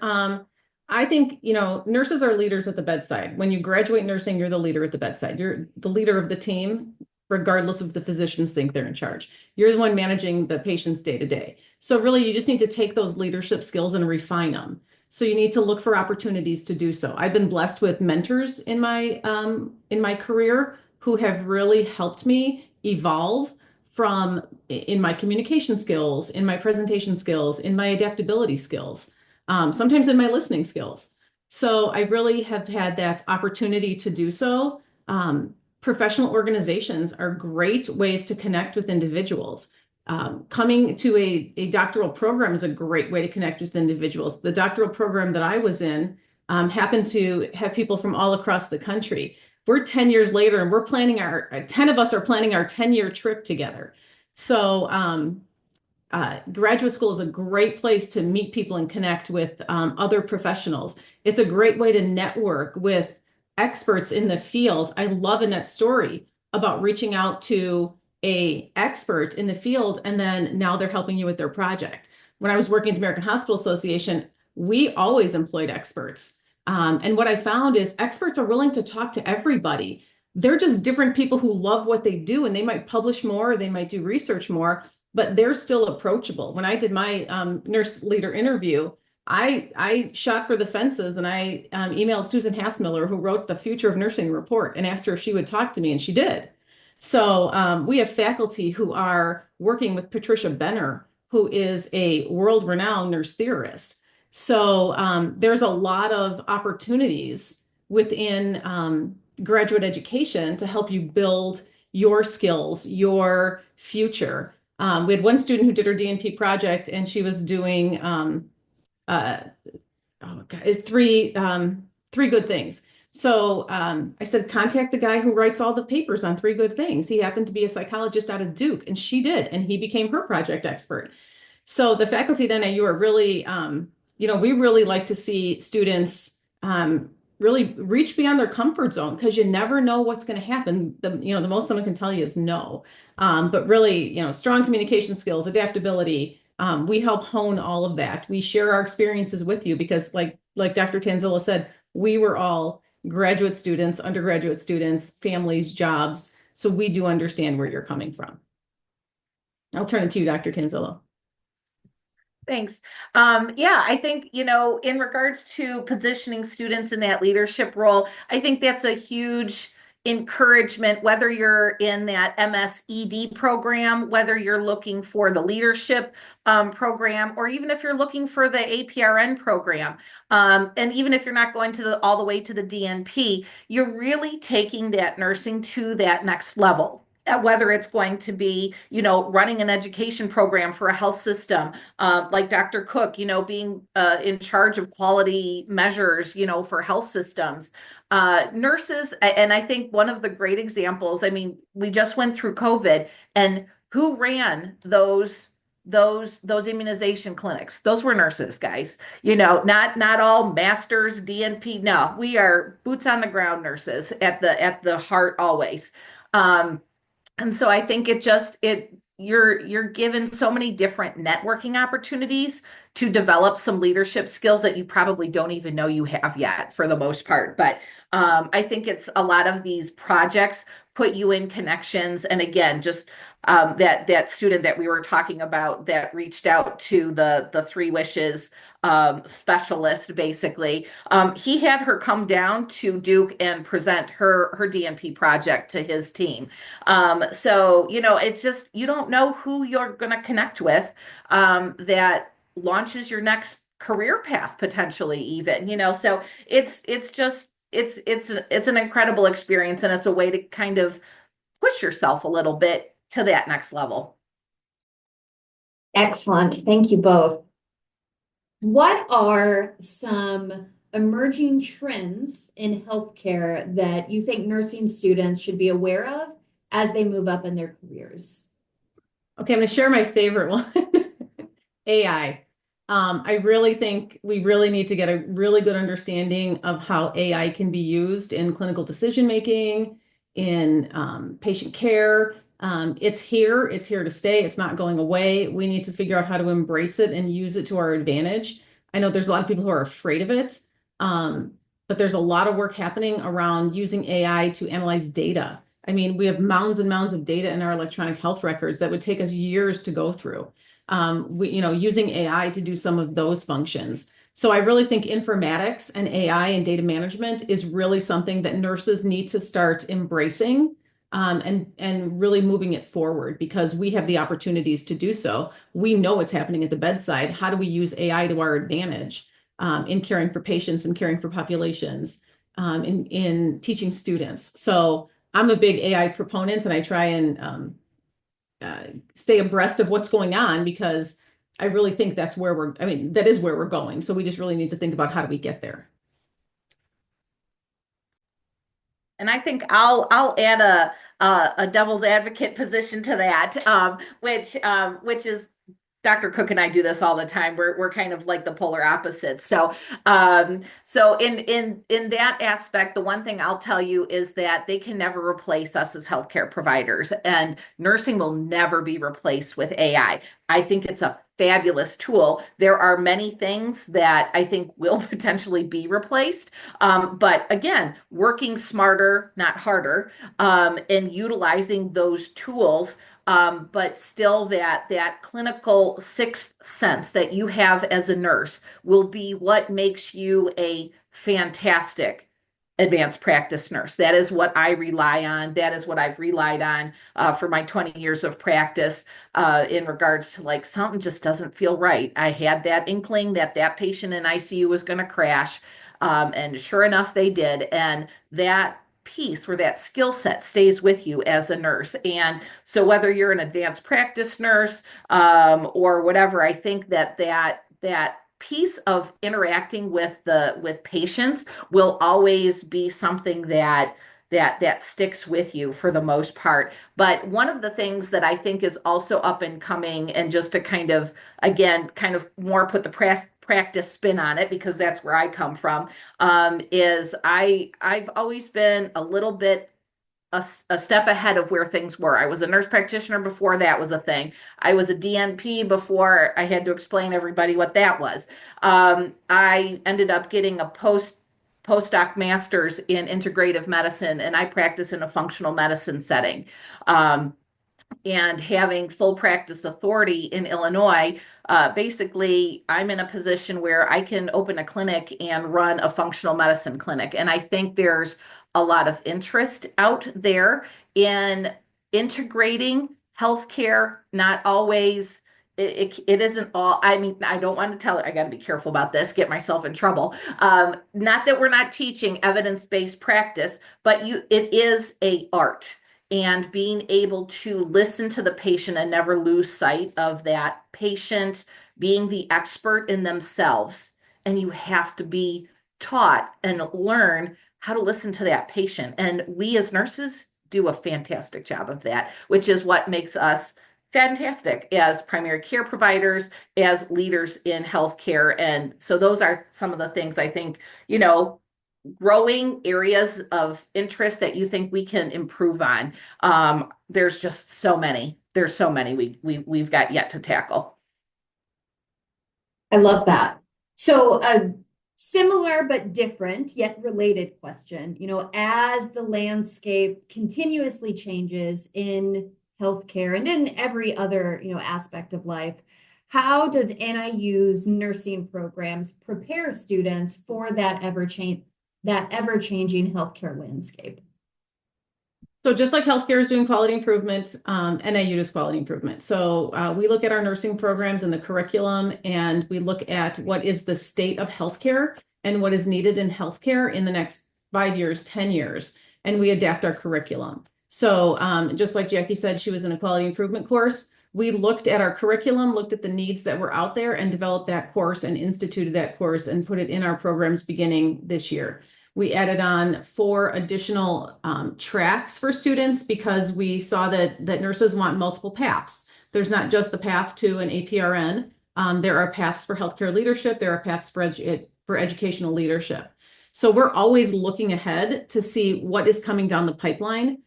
Speaker 3: I think, nurses are leaders at the bedside. When you graduate nursing, you're the leader at the bedside. You're the leader of the team, regardless if the physicians think they're in charge. You're the one managing the patients day to day. So really, you just need to take those leadership skills and refine them. So you need to look for opportunities to do so. I've been blessed with mentors in my career who have really helped me evolve in my communication skills, in my presentation skills, in my adaptability skills, sometimes in my listening skills. So I really have had that opportunity to do so. Professional organizations are great ways to connect with individuals. Coming to a doctoral program is a great way to connect with individuals. The doctoral program that I was in happened to have people from all across the country. We're 10 years later, and we're planning 10 of us are planning our 10-year trip together. So graduate school is a great place to meet people and connect with other professionals. It's a great way to network with experts in the field. I love Annette's story about reaching out to an expert in the field, and then now they're helping you with their project. When I was working at the American Hospital Association, we always employed experts. And what I found is experts are willing to talk to everybody. They're just different people who love what they do, and they might publish more, or they might do research more, but they're still approachable. When I did my nurse leader interview, I shot for the fences, and I emailed Susan Hassmiller, who wrote the Future of Nursing report, and asked her if she would talk to me, and she did. So we have faculty who are working with Patricia Benner, who is a world-renowned nurse theorist. So there's a lot of opportunities within graduate education to help you build your skills, your future. We had one student who did her DNP project, and she was doing uh, oh God, it's three good things. So I said, contact the guy who writes all the papers on three good things. He happened to be a psychologist out of Duke, and she did, and he became her project expert. So the faculty at NIU are really, we really like to see students really reach beyond their comfort zone because you never know what's going to happen. The most someone can tell you is no. But really, strong communication skills, adaptability. We help hone all of that. We share our experiences with you because, like Dr. Tanzilla said, we were all graduate students, undergraduate students, families, jobs. So we do understand where you're coming from. I'll turn it to you, Dr. Tanzilla.
Speaker 5: Thanks. Yeah, I think, in regards to positioning students in that leadership role, I think that's a huge encouragement, whether you're in that MSED program, whether you're looking for the leadership program, or even if you're looking for the APRN program. And even if you're not going to all the way to the DNP, you're really taking that nursing to that next level. Whether it's going to be, running an education program for a health system, like Dr. Cook, being in charge of quality measures, for health systems. Nurses, and I think one of the great examples, I mean, we just went through COVID, and who ran those immunization clinics? Those were nurses, guys. Not all masters, DNP. No, we are boots on the ground nurses at the heart always. And so I think you're given so many different networking opportunities to develop some leadership skills that you probably don't even know you have yet for the most part. But I think it's a lot of these projects put you in connections. And again, just that student that we were talking about that reached out to the Three Wishes specialist, basically, he had her come down to Duke and present her DNP project to his team. So it's just, you don't know who you're going to connect with that launches your next career path potentially, even. So it's an incredible experience, and it's a way to kind of push yourself a little bit to that next level.
Speaker 1: Excellent. Thank you both. What are some emerging trends in healthcare that you think nursing students should be aware of as they move up in their careers?
Speaker 3: Okay, I'm going to share my favorite one, AI. I really think we really need to get a really good understanding of how AI can be used in clinical decision making, in patient care. It's here to stay. It's not going away. We need to figure out how to embrace it and use it to our advantage. I know there's a lot of people who are afraid of it, but there's a lot of work happening around using AI to analyze data. I mean, we have mounds and mounds of data in our electronic health records that would take us years to go through. Using AI to do some of those functions. So I really think informatics and AI and data management is really something that nurses need to start embracing and really moving it forward because we have the opportunities to do so. We know what's happening at the bedside. How do we use AI to our advantage in caring for patients and caring for populations, in teaching students? So I'm a big AI proponent, and I try and stay abreast of what's going on because I really think that is where we're going. So we just really need to think about how do we get there.
Speaker 5: And I think I'll add a devil's advocate position to that, which is Dr. Cook and I do this all the time. We're kind of like the polar opposites. So in that aspect, the one thing I'll tell you is that they can never replace us as healthcare providers, and nursing will never be replaced with AI. I think it's a fabulous tool. There are many things that I think will potentially be replaced. But again, working smarter, not harder, and utilizing those tools, but still that clinical sixth sense that you have as a nurse will be what makes you a fantastic advanced practice nurse. That is what I rely on. That is what I've relied on for my 20 years of practice in regards to like something just doesn't feel right. I had that inkling that patient in ICU was going to crash. And sure enough, they did. And that piece or that skill set stays with you as a nurse. And so whether you're an advanced practice nurse or whatever, I think that piece of interacting with patients will always be something that sticks with you for the most part. But one of the things that I think is also up and coming, and just to kind of again kind of more put the practice spin on it, because that's where I come from, is I've always been a little bit a step ahead of where things were. I was a nurse practitioner before that was a thing. I was a DNP before I had to explain everybody what that was. I ended up getting a postdoc master's in integrative medicine, and I practice in a functional medicine setting. And having full practice authority in Illinois, basically, I'm in a position where I can open a clinic and run a functional medicine clinic. And I think there's a lot of interest out there in integrating healthcare, not always. It isn't all, I mean, I don't want to tell it, I got to be careful about this, get myself in trouble. Not that we're not teaching evidence-based practice, but it is a art, and being able to listen to the patient and never lose sight of that patient being the expert in themselves. And you have to be taught and learn how to listen to that patient. And we as nurses do a fantastic job of that, which is what makes us fantastic as primary care providers, as leaders in healthcare. And so those are some of the things I think, growing areas of interest that you think we can improve on. There's just so many. There's so many we've got yet to tackle.
Speaker 1: I love that. So a similar but different yet related question, as the landscape continuously changes in healthcare and in every other, aspect of life, how does NIU's nursing programs prepare students for that ever-changing healthcare landscape?
Speaker 3: So just like healthcare is doing quality improvement, NIU does quality improvement. So we look at our nursing programs and the curriculum, and we look at what is the state of healthcare and what is needed in healthcare in the next 5 years, 10 years, and we adapt our curriculum. So just like Jackie said, she was in a quality improvement course. We looked at our curriculum, looked at the needs that were out there, and developed that course and instituted that course and put it in our programs beginning this year. We added on 4 additional tracks for students because we saw that nurses want multiple paths. There's not just the path to an APRN. There are paths for healthcare leadership. There are paths for educational leadership. So we're always looking ahead to see what is coming down the pipeline.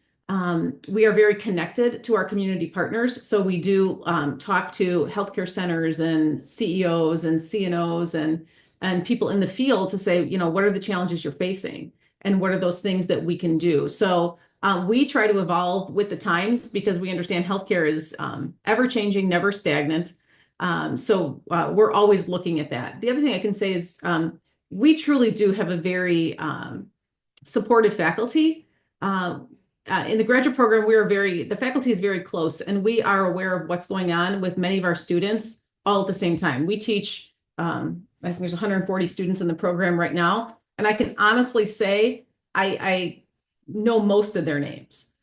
Speaker 3: We are very connected to our community partners. So we do talk to healthcare centers and CEOs and CNOs and people in the field to say, what are the challenges you're facing and what are those things that we can do? So we try to evolve with the times because we understand healthcare is ever changing, never stagnant. So we're always looking at that. The other thing I can say is we truly do have a very supportive faculty. In the graduate program, the faculty is very close, and we are aware of what's going on with many of our students all at the same time. We teach, I think there's 140 students in the program right now, and I can honestly say I know most of their names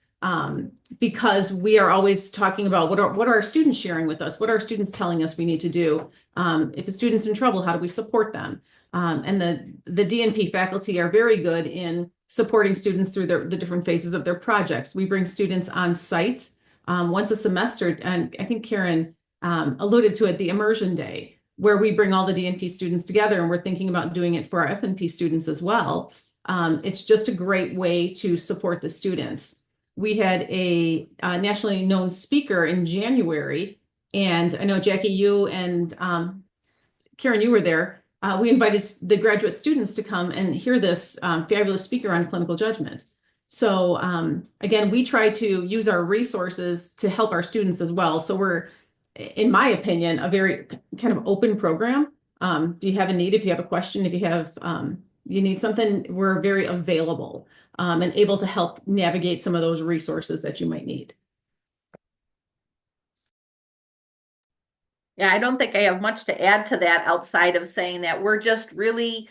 Speaker 3: because we are always talking about what are our students sharing with us, what are our students telling us we need to do. If a student's in trouble, how do we support them? And the DNP faculty are very good in supporting students through the different phases of their projects. We bring students on site once a semester, and I think Karen alluded to it, the immersion day, where we bring all the DNP students together, and we're thinking about doing it for our FNP students as well. It's just a great way to support the students. We had a nationally known speaker in January, and I know Jackie, you and Karen, you were there. We invited the graduate students to come and hear this fabulous speaker on clinical judgment. So again, we try to use our resources to help our students as well. So we're, in my opinion, a very kind of open program. If you have a need, if you have a question, if you have you need something, we're very available and able to help navigate some of those resources that you might need.
Speaker 5: Yeah, I don't think I have much to add to that outside of saying that we're just really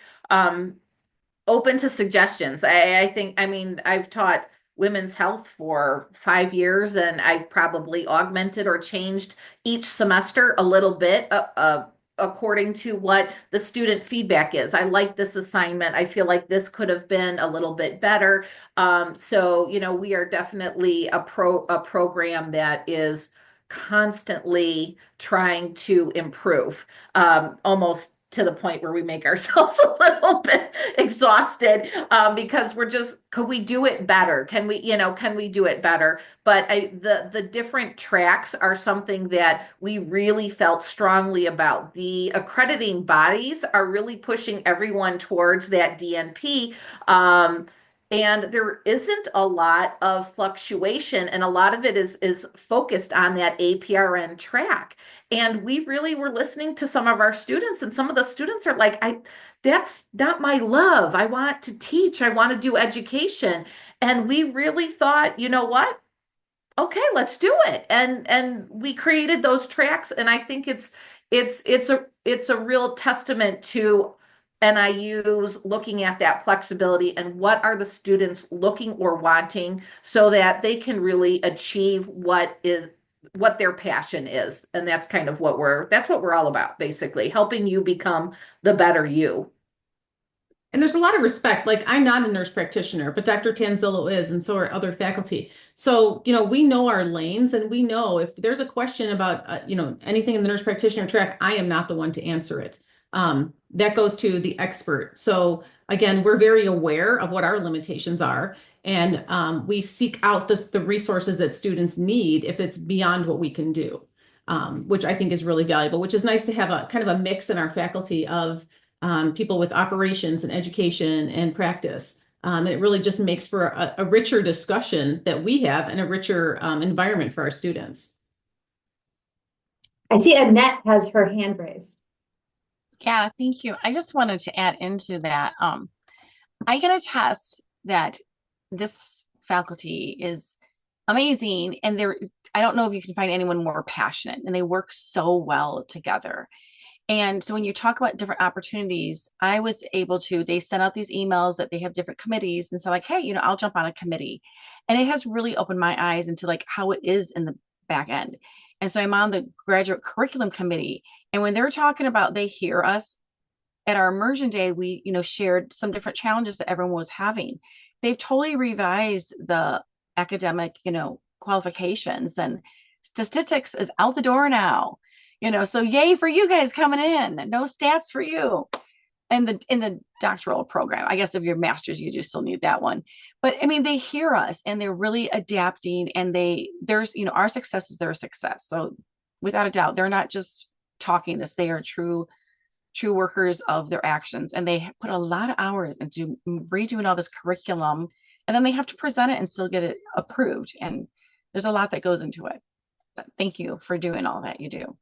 Speaker 5: open to suggestions. I think, I mean, I've taught women's health for 5 years, and I've probably augmented or changed each semester a little bit according to what the student feedback is. I like this assignment. I feel like this could have been a little bit better. So, we are definitely a program that is constantly trying to improve, almost to the point where we make ourselves a little bit exhausted, because could we do it better? Can we do it better? But the different tracks are something that we really felt strongly about. The accrediting bodies are really pushing everyone towards that DNP. And there isn't a lot of fluctuation, and a lot of it is focused on that APRN track. And we really were listening to some of our students, and some of the students are like, that's not my love. I want to teach. I want to do education. And we really thought, you know what? Okay, let's do it. And we created those tracks, and I think it's a real testament to NIU's looking at that flexibility and what are the students looking or wanting, so that they can really achieve what their passion is. And that's kind of that's what we're all about, basically, helping you become the better you.
Speaker 3: And there's a lot of respect. Like, I'm not a nurse practitioner, but Dr. Tanzillo is, and so are other faculty. So, we know our lanes, and we know if there's a question about, anything in the nurse practitioner track, I am not the one to answer it. That goes to the expert. So again, we're very aware of what our limitations are, and we seek out the resources that students need if it's beyond what we can do, which I think is really valuable, which is nice to have a kind of a mix in our faculty of people with operations and education and practice. And it really just makes for a richer discussion that we have, and a richer environment for our students.
Speaker 1: I see Annette has her hand raised.
Speaker 8: Yeah, thank you. I just wanted to add into that. I can attest that this faculty is amazing, and I don't know if you can find anyone more passionate, and they work so well together. And so when you talk about different opportunities, I was able to, they sent out these emails that they have different committees, and so like, hey, I'll jump on a committee. And it has really opened my eyes into like how it is in the back end. And so I'm on the graduate curriculum committee. And when they're talking about, they hear us at our immersion day, we, shared some different challenges that everyone was having. They've totally revised the academic, qualifications, and statistics is out the door now. So yay for you guys coming in. No stats for you. And in the doctoral program, I guess if you're master's, you do still need that one. But I mean, they hear us, and they're really adapting, and there's, our success is their success. So without a doubt, they're not just talking this, they are true workers of their actions. And they put a lot of hours into redoing all this curriculum, and then they have to present it and still get it approved. And there's a lot that goes into it. But thank you for doing all that you do.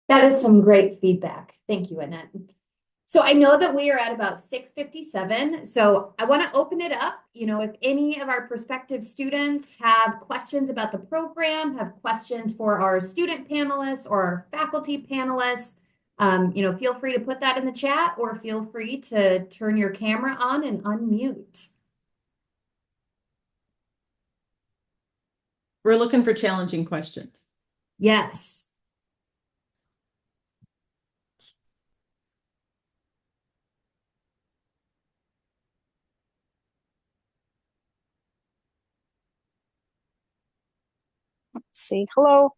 Speaker 1: That is some great feedback. Thank you, Annette. So I know that we are at about 6:57. So I want to open it up. If any of our prospective students have questions about the program, have questions for our student panelists or our faculty panelists, feel free to put that in the chat, or feel free to turn your camera on and unmute.
Speaker 3: We're looking for challenging questions.
Speaker 1: Yes.
Speaker 7: Let's see. Hello.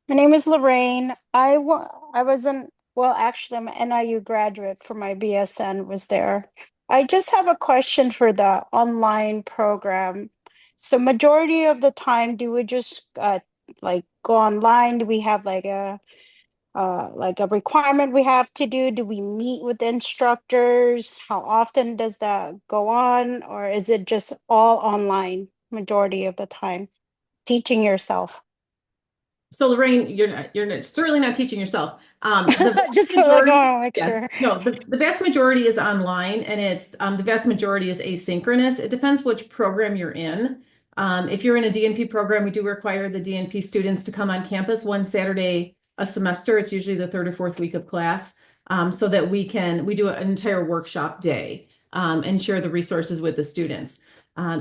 Speaker 7: My name is Lorraine. I wasn't, well, actually, I'm an NIU graduate for my BSN was there. I just have a question for the online program. So majority of the time, do we just like go online? Do we have like a requirement we have to do? Do we meet with instructors? How often does that go on? Or is it just all online majority of the time? Teaching yourself.
Speaker 3: So Lorraine, you're certainly not teaching yourself.
Speaker 7: Just so I want to make
Speaker 3: yes,
Speaker 7: sure.
Speaker 3: no, the vast majority is online, and it's the vast majority is asynchronous. It depends which program you're in. If you're in a DNP program, we do require the DNP students to come on campus one Saturday a semester. It's usually the third or fourth week of class, so that we do an entire workshop day and share the resources with the students.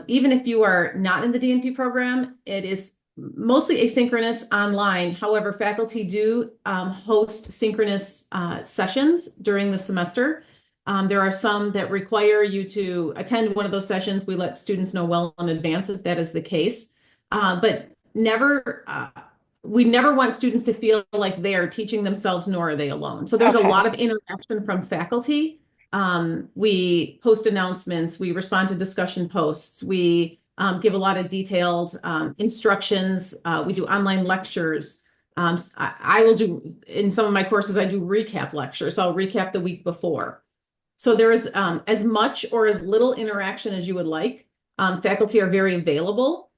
Speaker 3: Even if you are not in the DNP program, it is mostly asynchronous online. However, faculty do host synchronous sessions during the semester. There are some that require you to attend one of those sessions. We let students know well in advance if that is the case. But we never want students to feel like they are teaching themselves, nor are they alone. So there's a lot of interaction from faculty. We post announcements, we respond to discussion posts, we give a lot of detailed instructions. We do online lectures. I will do, in some of my courses, I do recap lectures. So I'll recap the week before. So there is as much or as little interaction as you would like. Faculty are very available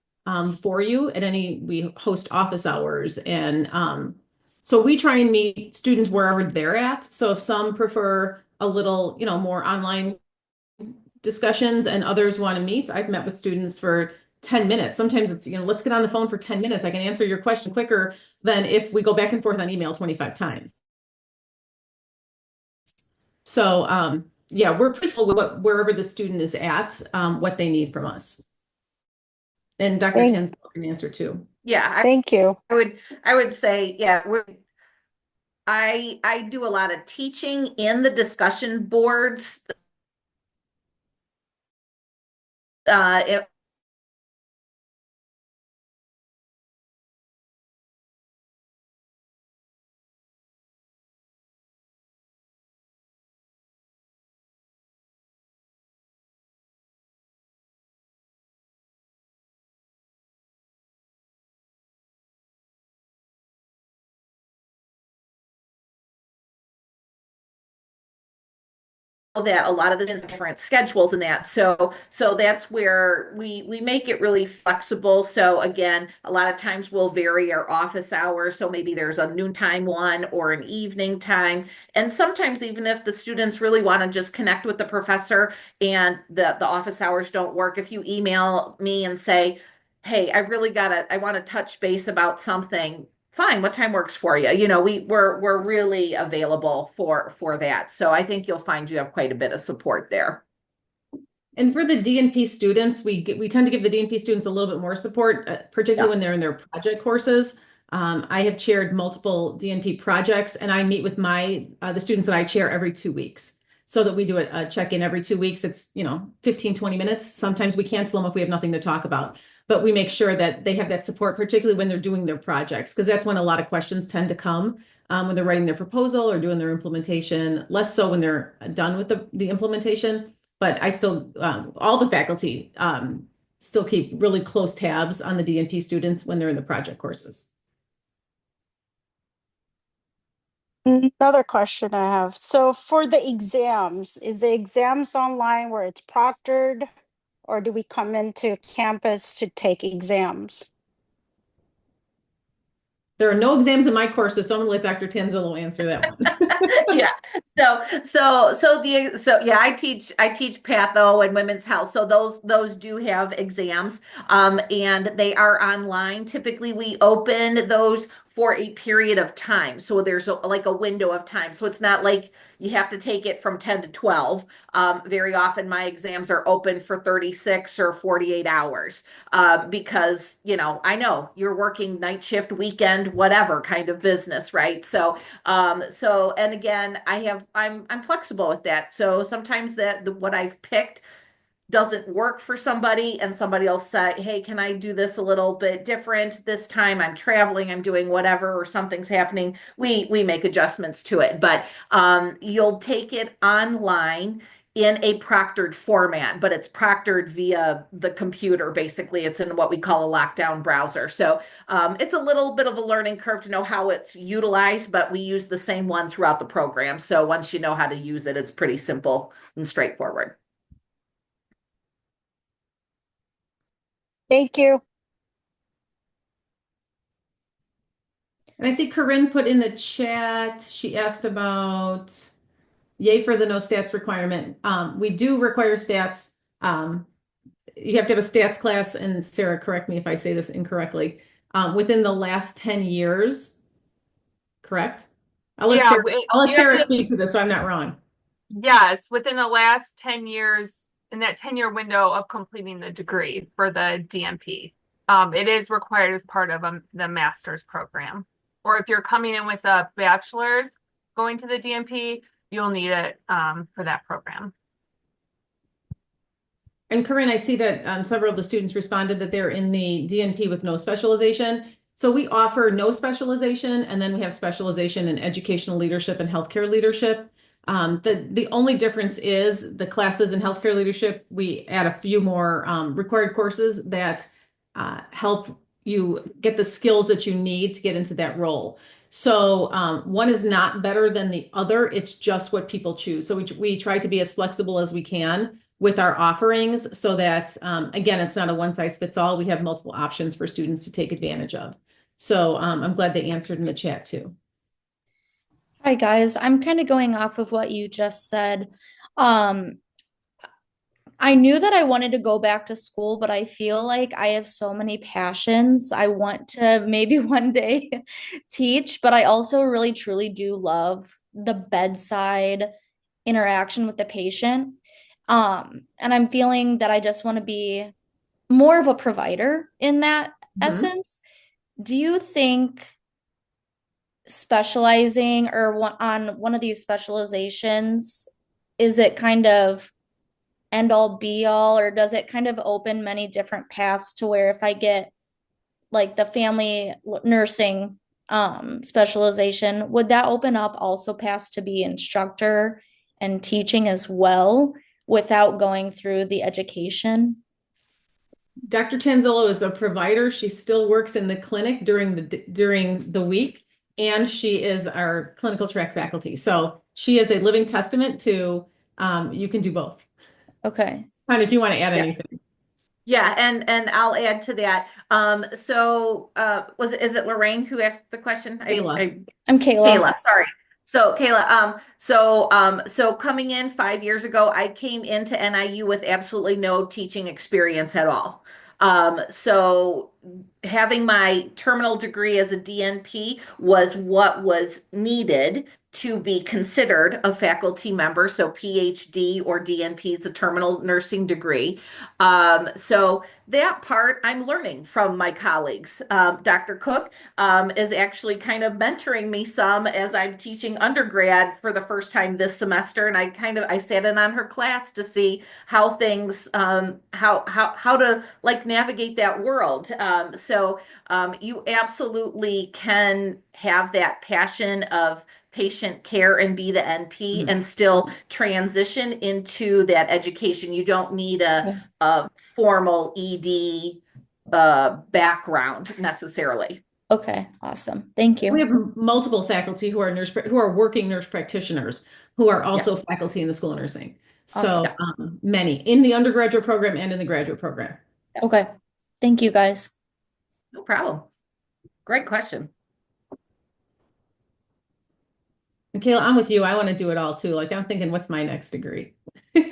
Speaker 3: for you at we host office hours. And so we try and meet students wherever they're at. So if some prefer a little, more online discussions and others want to meet, I've met with students for 10 minutes. Sometimes it's, let's get on the phone for 10 minutes. I can answer your question quicker than if we go back and forth on email 25 times. So, yeah, we're pretty full with wherever the student is at, what they need from us. And Dr. Tansel can answer too.
Speaker 5: Yeah,
Speaker 7: Thank you.
Speaker 5: I would say, yeah, I do a lot of teaching in the discussion boards. That a lot of the different schedules and that. So that's where we make it really flexible. So again, a lot of times we'll vary our office hours. So maybe there's a noontime one or an evening time. And sometimes even if the students really want to just connect with the professor and the office hours don't work, if you email me and say, hey, I want to touch base about something. Fine, what time works for you? We're really available for that. So I think you'll find you have quite a bit of support there.
Speaker 3: And for the DNP students, we tend to give the DNP students a little bit more support, particularly when they're in their project courses. I have chaired multiple DNP projects, and I meet with the students that I chair every 2 weeks, so that we do a check-in every 2 weeks. It's 15, 20 minutes. Sometimes we cancel them if we have nothing to talk about. But we make sure that they have that support, particularly when they're doing their projects, because that's when a lot of questions tend to come when they're writing their proposal or doing their implementation, less so when they're done with the implementation. But I still, all the faculty still keep really close tabs on the DNP students when they're in the project courses.
Speaker 10: Another question I have. So for the exams, is the exams online where it's proctored? Or do we come into campus to take exams?
Speaker 3: There are no exams in my courses, so I'm going to let Dr. Tanzillo answer that one.
Speaker 5: Yeah. Yeah, I teach patho and women's health. So those do have exams, and they are online. Typically, we open those for a period of time. So there's like a window of time. So it's not like you have to take it from 10 to 12. Very often my exams are open for 36 or 48 hours because, I know you're working night shift, weekend, whatever kind of business, right? And again, I'm flexible with that. So sometimes what I've picked doesn't work for somebody and somebody else say, hey, can I do this a little bit different this time? I'm traveling, I'm doing whatever, or something's happening. We make adjustments to it, but you'll take it online in a proctored format, but it's proctored via the computer. Basically, it's in what we call a lockdown browser. So it's a little bit of a learning curve to know how it's utilized, but we use the same one throughout the program. So once you know how to use it, it's pretty simple and straightforward.
Speaker 10: Thank you.
Speaker 3: And I see Corinne put in the chat, she asked about yay for the no stats requirement. We do require stats. You have to have a stats class, and Sarah, correct me if I say this incorrectly, within the last 10 years. correct?
Speaker 4: Yeah,
Speaker 3: I'll let
Speaker 4: you have
Speaker 3: Sarah
Speaker 4: to,
Speaker 3: speak to this so I'm not wrong.
Speaker 4: yes, within the last 10 years, in that 10-year window of completing the degree for the DNP. It is required as part of the master's program. Or if you're coming in with a bachelor's going to the DNP, you'll need it for that program.
Speaker 3: And Corinne, I see that several of the students responded that they're in the DNP with no specialization. So we offer no specialization, and then we have specialization in educational leadership and healthcare leadership. The only difference is the classes in healthcare leadership, we add a few more required courses that help you get the skills that you need to get into that role. So one is not better than the other. It's just what people choose. So we try to be as flexible as we can with our offerings so that, again, it's not a one size fits all. We have multiple options for students to take advantage of. So I'm glad they answered in the chat too.
Speaker 11: Hi guys, I'm kind of going off of what you just said. Um, I knew that I wanted to go back to school, but I feel like I have so many passions. I want to maybe one day teach, but I also really truly do love the bedside interaction with the patient. And I'm feeling that I just want to be more of a provider in that essence. Do you think specializing on one of these specializations, is it kind of end all be all, or does it kind of open many different paths to where if I get like the family nursing specialization, would that open up also paths to be instructor and teaching as well without going through the education?
Speaker 3: Dr. Tanzillo is a provider. She still works in the clinic during the week, and she is our clinical track faculty. So she is a living testament to you can do both.
Speaker 11: Okay.
Speaker 3: And if you want to add anything.
Speaker 5: Yeah, and I'll add to that. Is it Lorraine who asked the question?
Speaker 3: Kayla.
Speaker 11: I'm Kayla.
Speaker 5: Kayla, sorry. So Kayla, so coming in 5 years ago, I came into NIU with absolutely no teaching experience at all. So having my terminal degree as a DNP was what was needed to be considered a faculty member. So PhD or DNP is a terminal nursing degree. So that part I'm learning from my colleagues. Dr. Cook is actually kind of mentoring me some as I'm teaching undergrad for the first time this semester, and I sat in on her class to see how things how to like navigate that world. You absolutely can have that passion of patient care and be the NP and still transition into that education. You don't need a formal ED background necessarily.
Speaker 11: Okay, awesome. Thank you.
Speaker 3: We have multiple faculty who are working nurse practitioners who are also faculty in the School of Nursing. So many in the undergraduate program and in the graduate program.
Speaker 11: Okay. Thank you guys.
Speaker 5: No problem. Great question.
Speaker 3: Michaela, I'm with you. I want to do it all too. Like I'm thinking, what's my next degree?
Speaker 5: But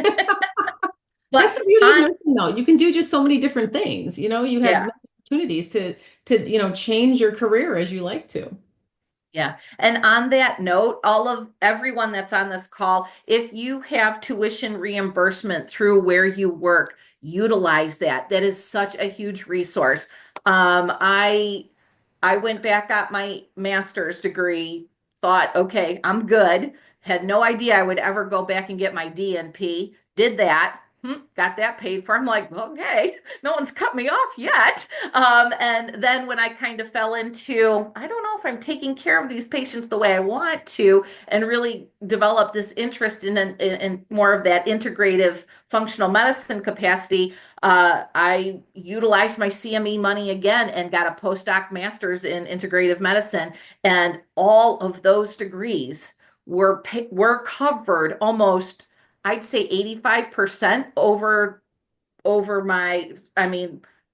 Speaker 3: that's the beauty of nursing, though. You can do just so many different things. You know, you have opportunities to change your career as you like to.
Speaker 5: Yeah. And on that note, everyone that's on this call, if you have tuition reimbursement through where you work, utilize that. That is such a huge resource. I went back, got my master's degree, thought, okay, I'm good. Had no idea I would ever go back and get my DNP. Did that. Got that paid for. I'm like, okay, no one's cut me off yet. And then when I kind of fell into, I don't know if I'm taking care of these patients the way I want to, and really develop this interest in more of that integrative functional medicine capacity, I utilized my CME money again and got a postdoc master's in integrative medicine. And all of those degrees were covered almost, I'd say 85% over my,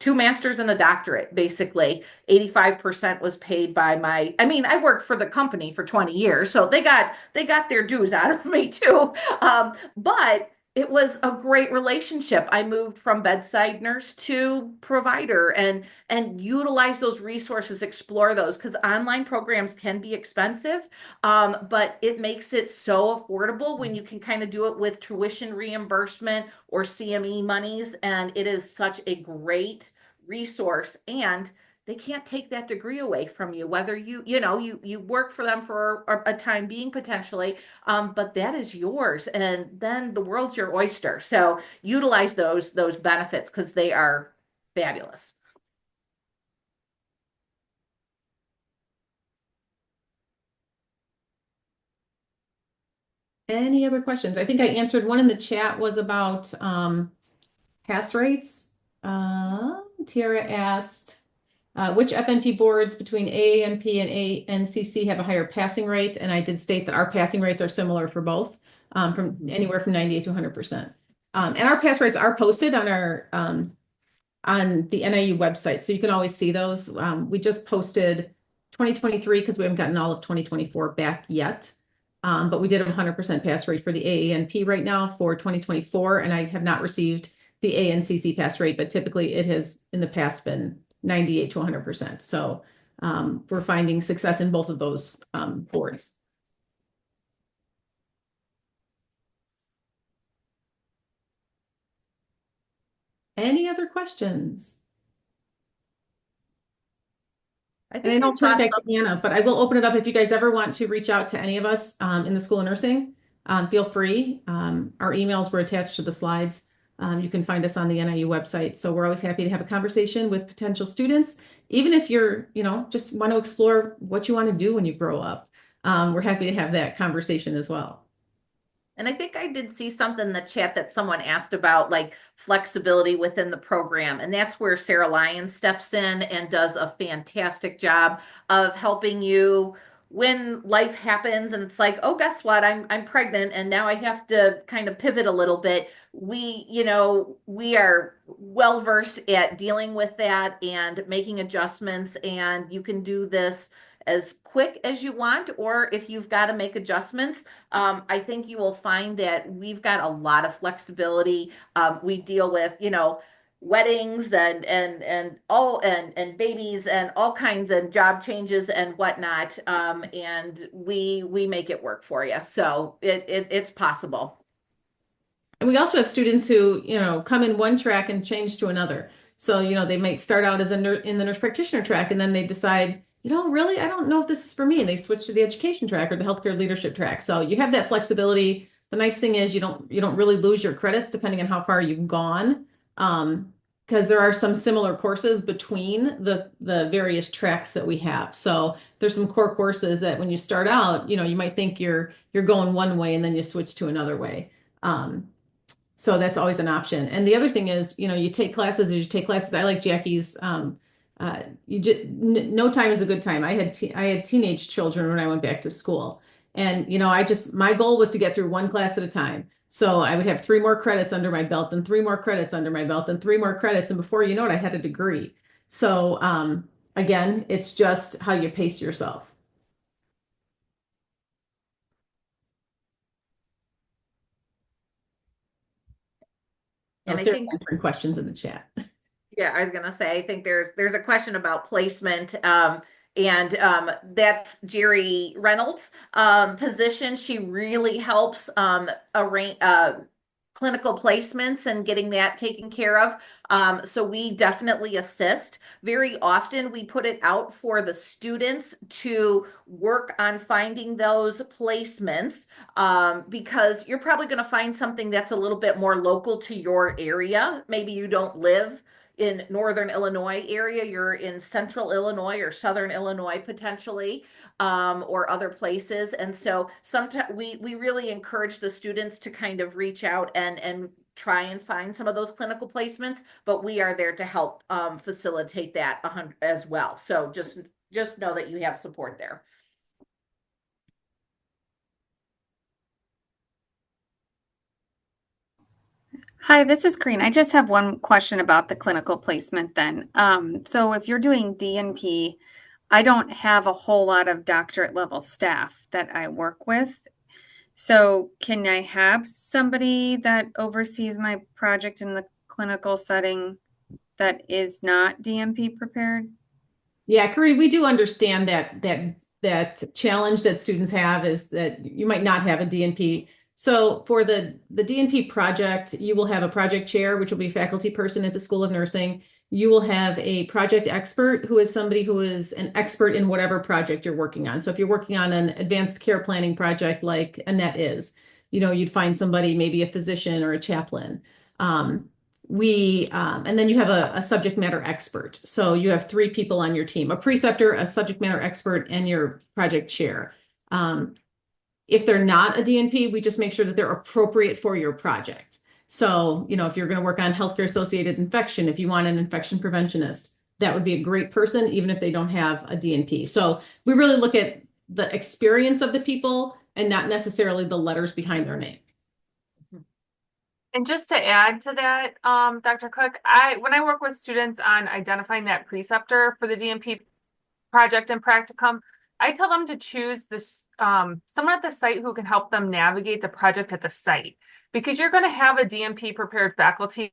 Speaker 5: two masters and a doctorate, basically. 85% was paid by I worked for the company for 20 years, so they got their dues out of me too. But it was a great relationship. I moved from bedside nurse to provider and utilize those resources, explore those because online programs can be expensive, but it makes it so affordable when you can kind of do it with tuition reimbursement or CME monies, and it is such a great resource. And they can't take that degree away from you, whether you work for them for a time being potentially, but that is yours, and then the world's your oyster. So utilize those benefits because they are fabulous.
Speaker 3: Any other questions? I think I answered one in the chat was about pass rates. Tiara asked, which FNP boards between AANP and ANCC have a higher passing rate? And I did state that our passing rates are similar for both, from anywhere from 98 to 100%. And our pass rates are posted on our on the NIU website, so you can always see those. We just posted 2023 because we haven't gotten all of 2024 back yet. But we did have a 100% pass rate for the AANP right now for 2024, and I have not received the ANCC pass rate, but typically it has in the past been 98 to 100%. So we're finding success in both of those boards. Any other questions?
Speaker 5: I
Speaker 3: And I'll
Speaker 5: I
Speaker 3: turn
Speaker 5: saw
Speaker 3: it back to Anna, but I will open it up if you guys ever want to reach out to any of us in the School of Nursing. Feel free. Our emails were attached to the slides. You can find us on the NIU website. So we're always happy to have a conversation with potential students, even if you're, just want to explore what you want to do when you grow up. We're happy to have that conversation as well.
Speaker 5: And I think I did see something in the chat that someone asked about like flexibility within the program. And that's where Sarah Lyons steps in and does a fantastic job of helping you when life happens and it's like, oh, guess what? I'm pregnant and now I have to kind of pivot a little bit. We are well versed at dealing with that and making adjustments, and you can do this as quick as you want, or if you've got to make adjustments, I think you will find that we've got a lot of flexibility. We deal with, weddings and babies and all kinds of job changes and whatnot. And we make it work for you. So it's possible.
Speaker 3: And we also have students who, come in one track and change to another. So, they might start out as in the nurse practitioner track, and then they decide, really, I don't know if this is for me. And they switch to the education track or the healthcare leadership track. So you have that flexibility. The nice thing is you don't really lose your credits depending on how far you've gone. Because there are some similar courses between the various tracks that we have. So there's some core courses that when you start out, you might think you're going one way and then you switch to another way. So that's always an option. And the other thing is, you take classes as you take classes. I like Jackie's. No time is a good time. I had teenage children when I went back to school, and my goal was to get through one class at a time. So I would have 3 more credits under my belt, and 3 more credits under my belt, and 3 more credits, and before you know it, I had a degree. So again, it's just how you pace yourself.
Speaker 5: And I
Speaker 3: Sarah's
Speaker 5: think
Speaker 3: answering questions in the chat.
Speaker 5: Yeah, I was gonna say, I think there's a question about placement, and that's Jerry Reynolds' position. She really helps arrange clinical placements and getting that taken care of. So we definitely assist. Very often we put it out for the students to work on finding those placements, because you're probably going to find something that's a little bit more local to your area. Maybe you don't live in northern Illinois area, you're in central Illinois or southern Illinois potentially, or other places. And so sometimes we really encourage the students to kind of reach out and try and find some of those clinical placements, but we are there to help facilitate that as well. So just know that you have support there.
Speaker 12: Hi, this is Kareen. I just have one question about the clinical placement then. So if you're doing D&P, I don't have a whole lot of doctorate level staff that I work with. So can I have somebody that oversees my project in the clinical setting that is not DMP prepared?
Speaker 3: Yeah, Corinne, we do understand that challenge that students have is that you might not have a DNP. So for the DNP project, you will have a project chair, which will be a faculty person at the School of Nursing. You will have a project expert who is somebody who is an expert in whatever project you're working on. So if you're working on an advanced care planning project like Annette is, you'd find somebody, maybe a physician or a chaplain. And then you have a subject matter expert. So you have three people on your team, a preceptor, a subject matter expert, and your project chair. If they're not a DNP, we just make sure that they're appropriate for your project. So, if you're going to work on healthcare associated infection, if you want an infection preventionist, that would be a great person, even if they don't have a DNP. So we really look at the experience of the people and not necessarily the letters behind their name.
Speaker 4: And just to add to that, Dr. Cook, when I work with students on identifying that preceptor for the DNP project and practicum, I tell them to choose this someone at the site who can help them navigate the project at the site, because you're going to have a DNP prepared faculty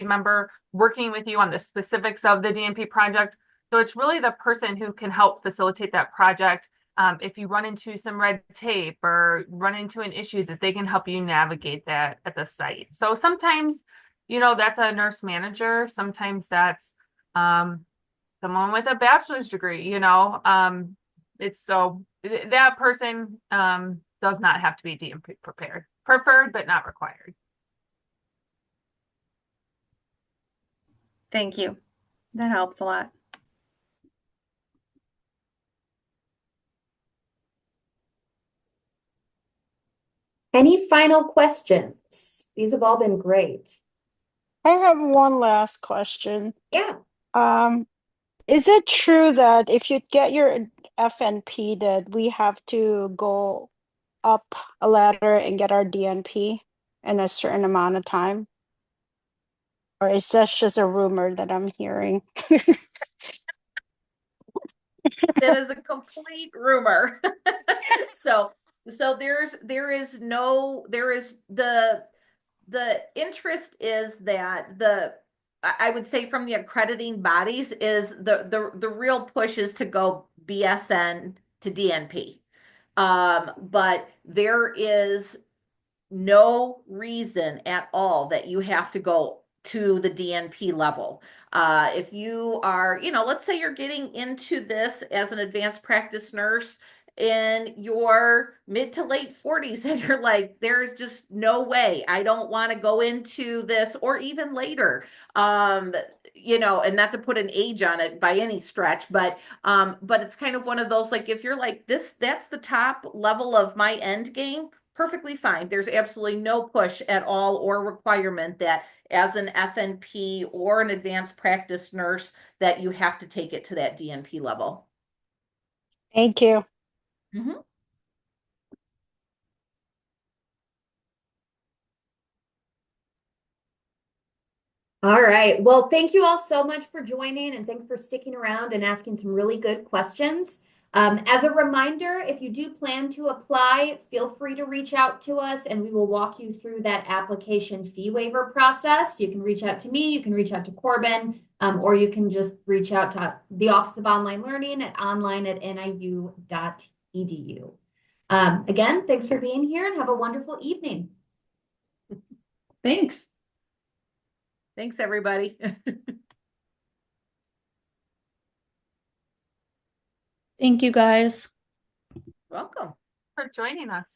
Speaker 4: member working with you on the specifics of the DNP project. So it's really the person who can help facilitate that project. If you run into some red tape or run into an issue, that they can help you navigate that at the site. So sometimes, that's a nurse manager. Sometimes that's someone with a bachelor's degree, it's so that person does not have to be DNP preferred, but not required.
Speaker 12: Thank you. That helps a lot.
Speaker 1: Any final questions? These have all been great.
Speaker 10: I have one last question.
Speaker 1: Yeah.
Speaker 10: Is it true that if you get your FNP that we have to go up a ladder and get our DNP in a certain amount of time? Or is that just a rumor that I'm hearing?
Speaker 5: That is a complete rumor. So there is the interest is that I would say from the accrediting bodies is the real push is to go BSN to DNP. But there is no reason at all that you have to go to the DNP level. If you are, let's say you're getting into this as an advanced practice nurse in your mid to late 40s and you're like, there's just no way I don't want to go into this, or even later. And not to put an age on it by any stretch, but it's kind of one of those, like, if you're like this, that's the top level of my end game, perfectly fine. There's absolutely no push at all or requirement that as an FNP or an advanced practice nurse that you have to take it to that DNP level.
Speaker 10: Thank you.
Speaker 5: Mm-hmm.
Speaker 1: All right. Well, thank you all so much for joining, and thanks for sticking around and asking some really good questions. As a reminder, if you do plan to apply, feel free to reach out to us and we will walk you through that application fee waiver process. You can reach out to me, you can reach out to Corbin, or you can just reach out to the Office of Online Learning at online@niu.edu. Again, thanks for being here and have a wonderful evening.
Speaker 3: Thanks.
Speaker 5: Thanks, everybody.
Speaker 11: Thank you, guys.
Speaker 5: Welcome
Speaker 4: for joining us.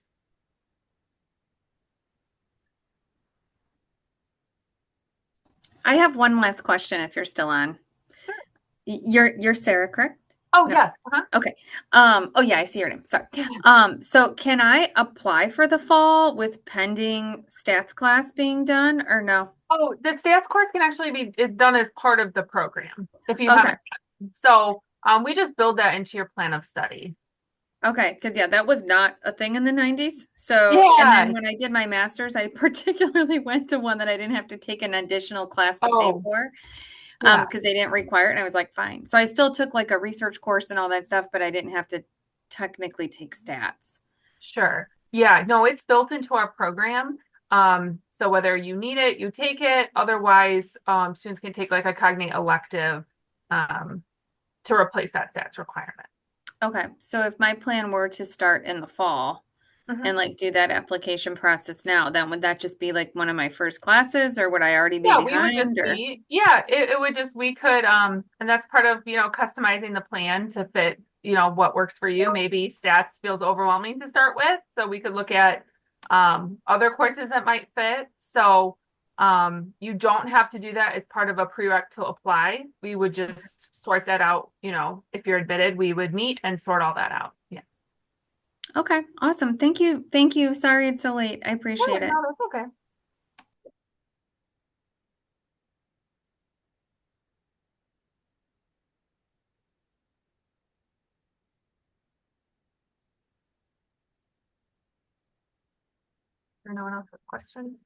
Speaker 12: I have one last question if you're still on.
Speaker 4: Sure.
Speaker 12: You're Sarah, correct?
Speaker 4: Oh,
Speaker 12: no.
Speaker 4: Yes.
Speaker 12: Okay. Oh yeah, I see your name. Sorry. So can I apply for the fall with pending stats class being done or no?
Speaker 4: Oh, the stats course can actually is done as part of the program if you
Speaker 12: Okay.
Speaker 4: haven't. So we just build that into your plan of study.
Speaker 12: Okay, because yeah, that was not a thing in the 90s. So, and
Speaker 4: Yeah.
Speaker 12: then when I did my master's, I particularly went to one that I didn't have to take an additional class to pay for,
Speaker 4: Yeah.
Speaker 12: because they didn't require it. And I was like, fine. So I still took like a research course and all that stuff, but I didn't have to technically take stats.
Speaker 4: Sure. Yeah, no, it's built into our program. So whether you need it, you take it. Otherwise, students can take like a cognate elective to replace that stats requirement.
Speaker 12: Okay, so if my plan were to start in the fall and like do that application process now, then would that just be like one of my first classes, or would I already be
Speaker 4: Yeah, we would just
Speaker 12: behind? Or
Speaker 4: be, yeah, it would just, we could, and that's part of, customizing the plan to fit, what works for you. Maybe stats feels overwhelming to start with, so we could look at other courses that might fit. So you don't have to do that as part of a prereq to apply. We would just sort that out, if you're admitted, we would meet and sort all that out. Yeah.
Speaker 12: okay, awesome. Thank you. Thank you. Sorry it's so late. I appreciate it.
Speaker 4: No, that's okay. No one else has questions?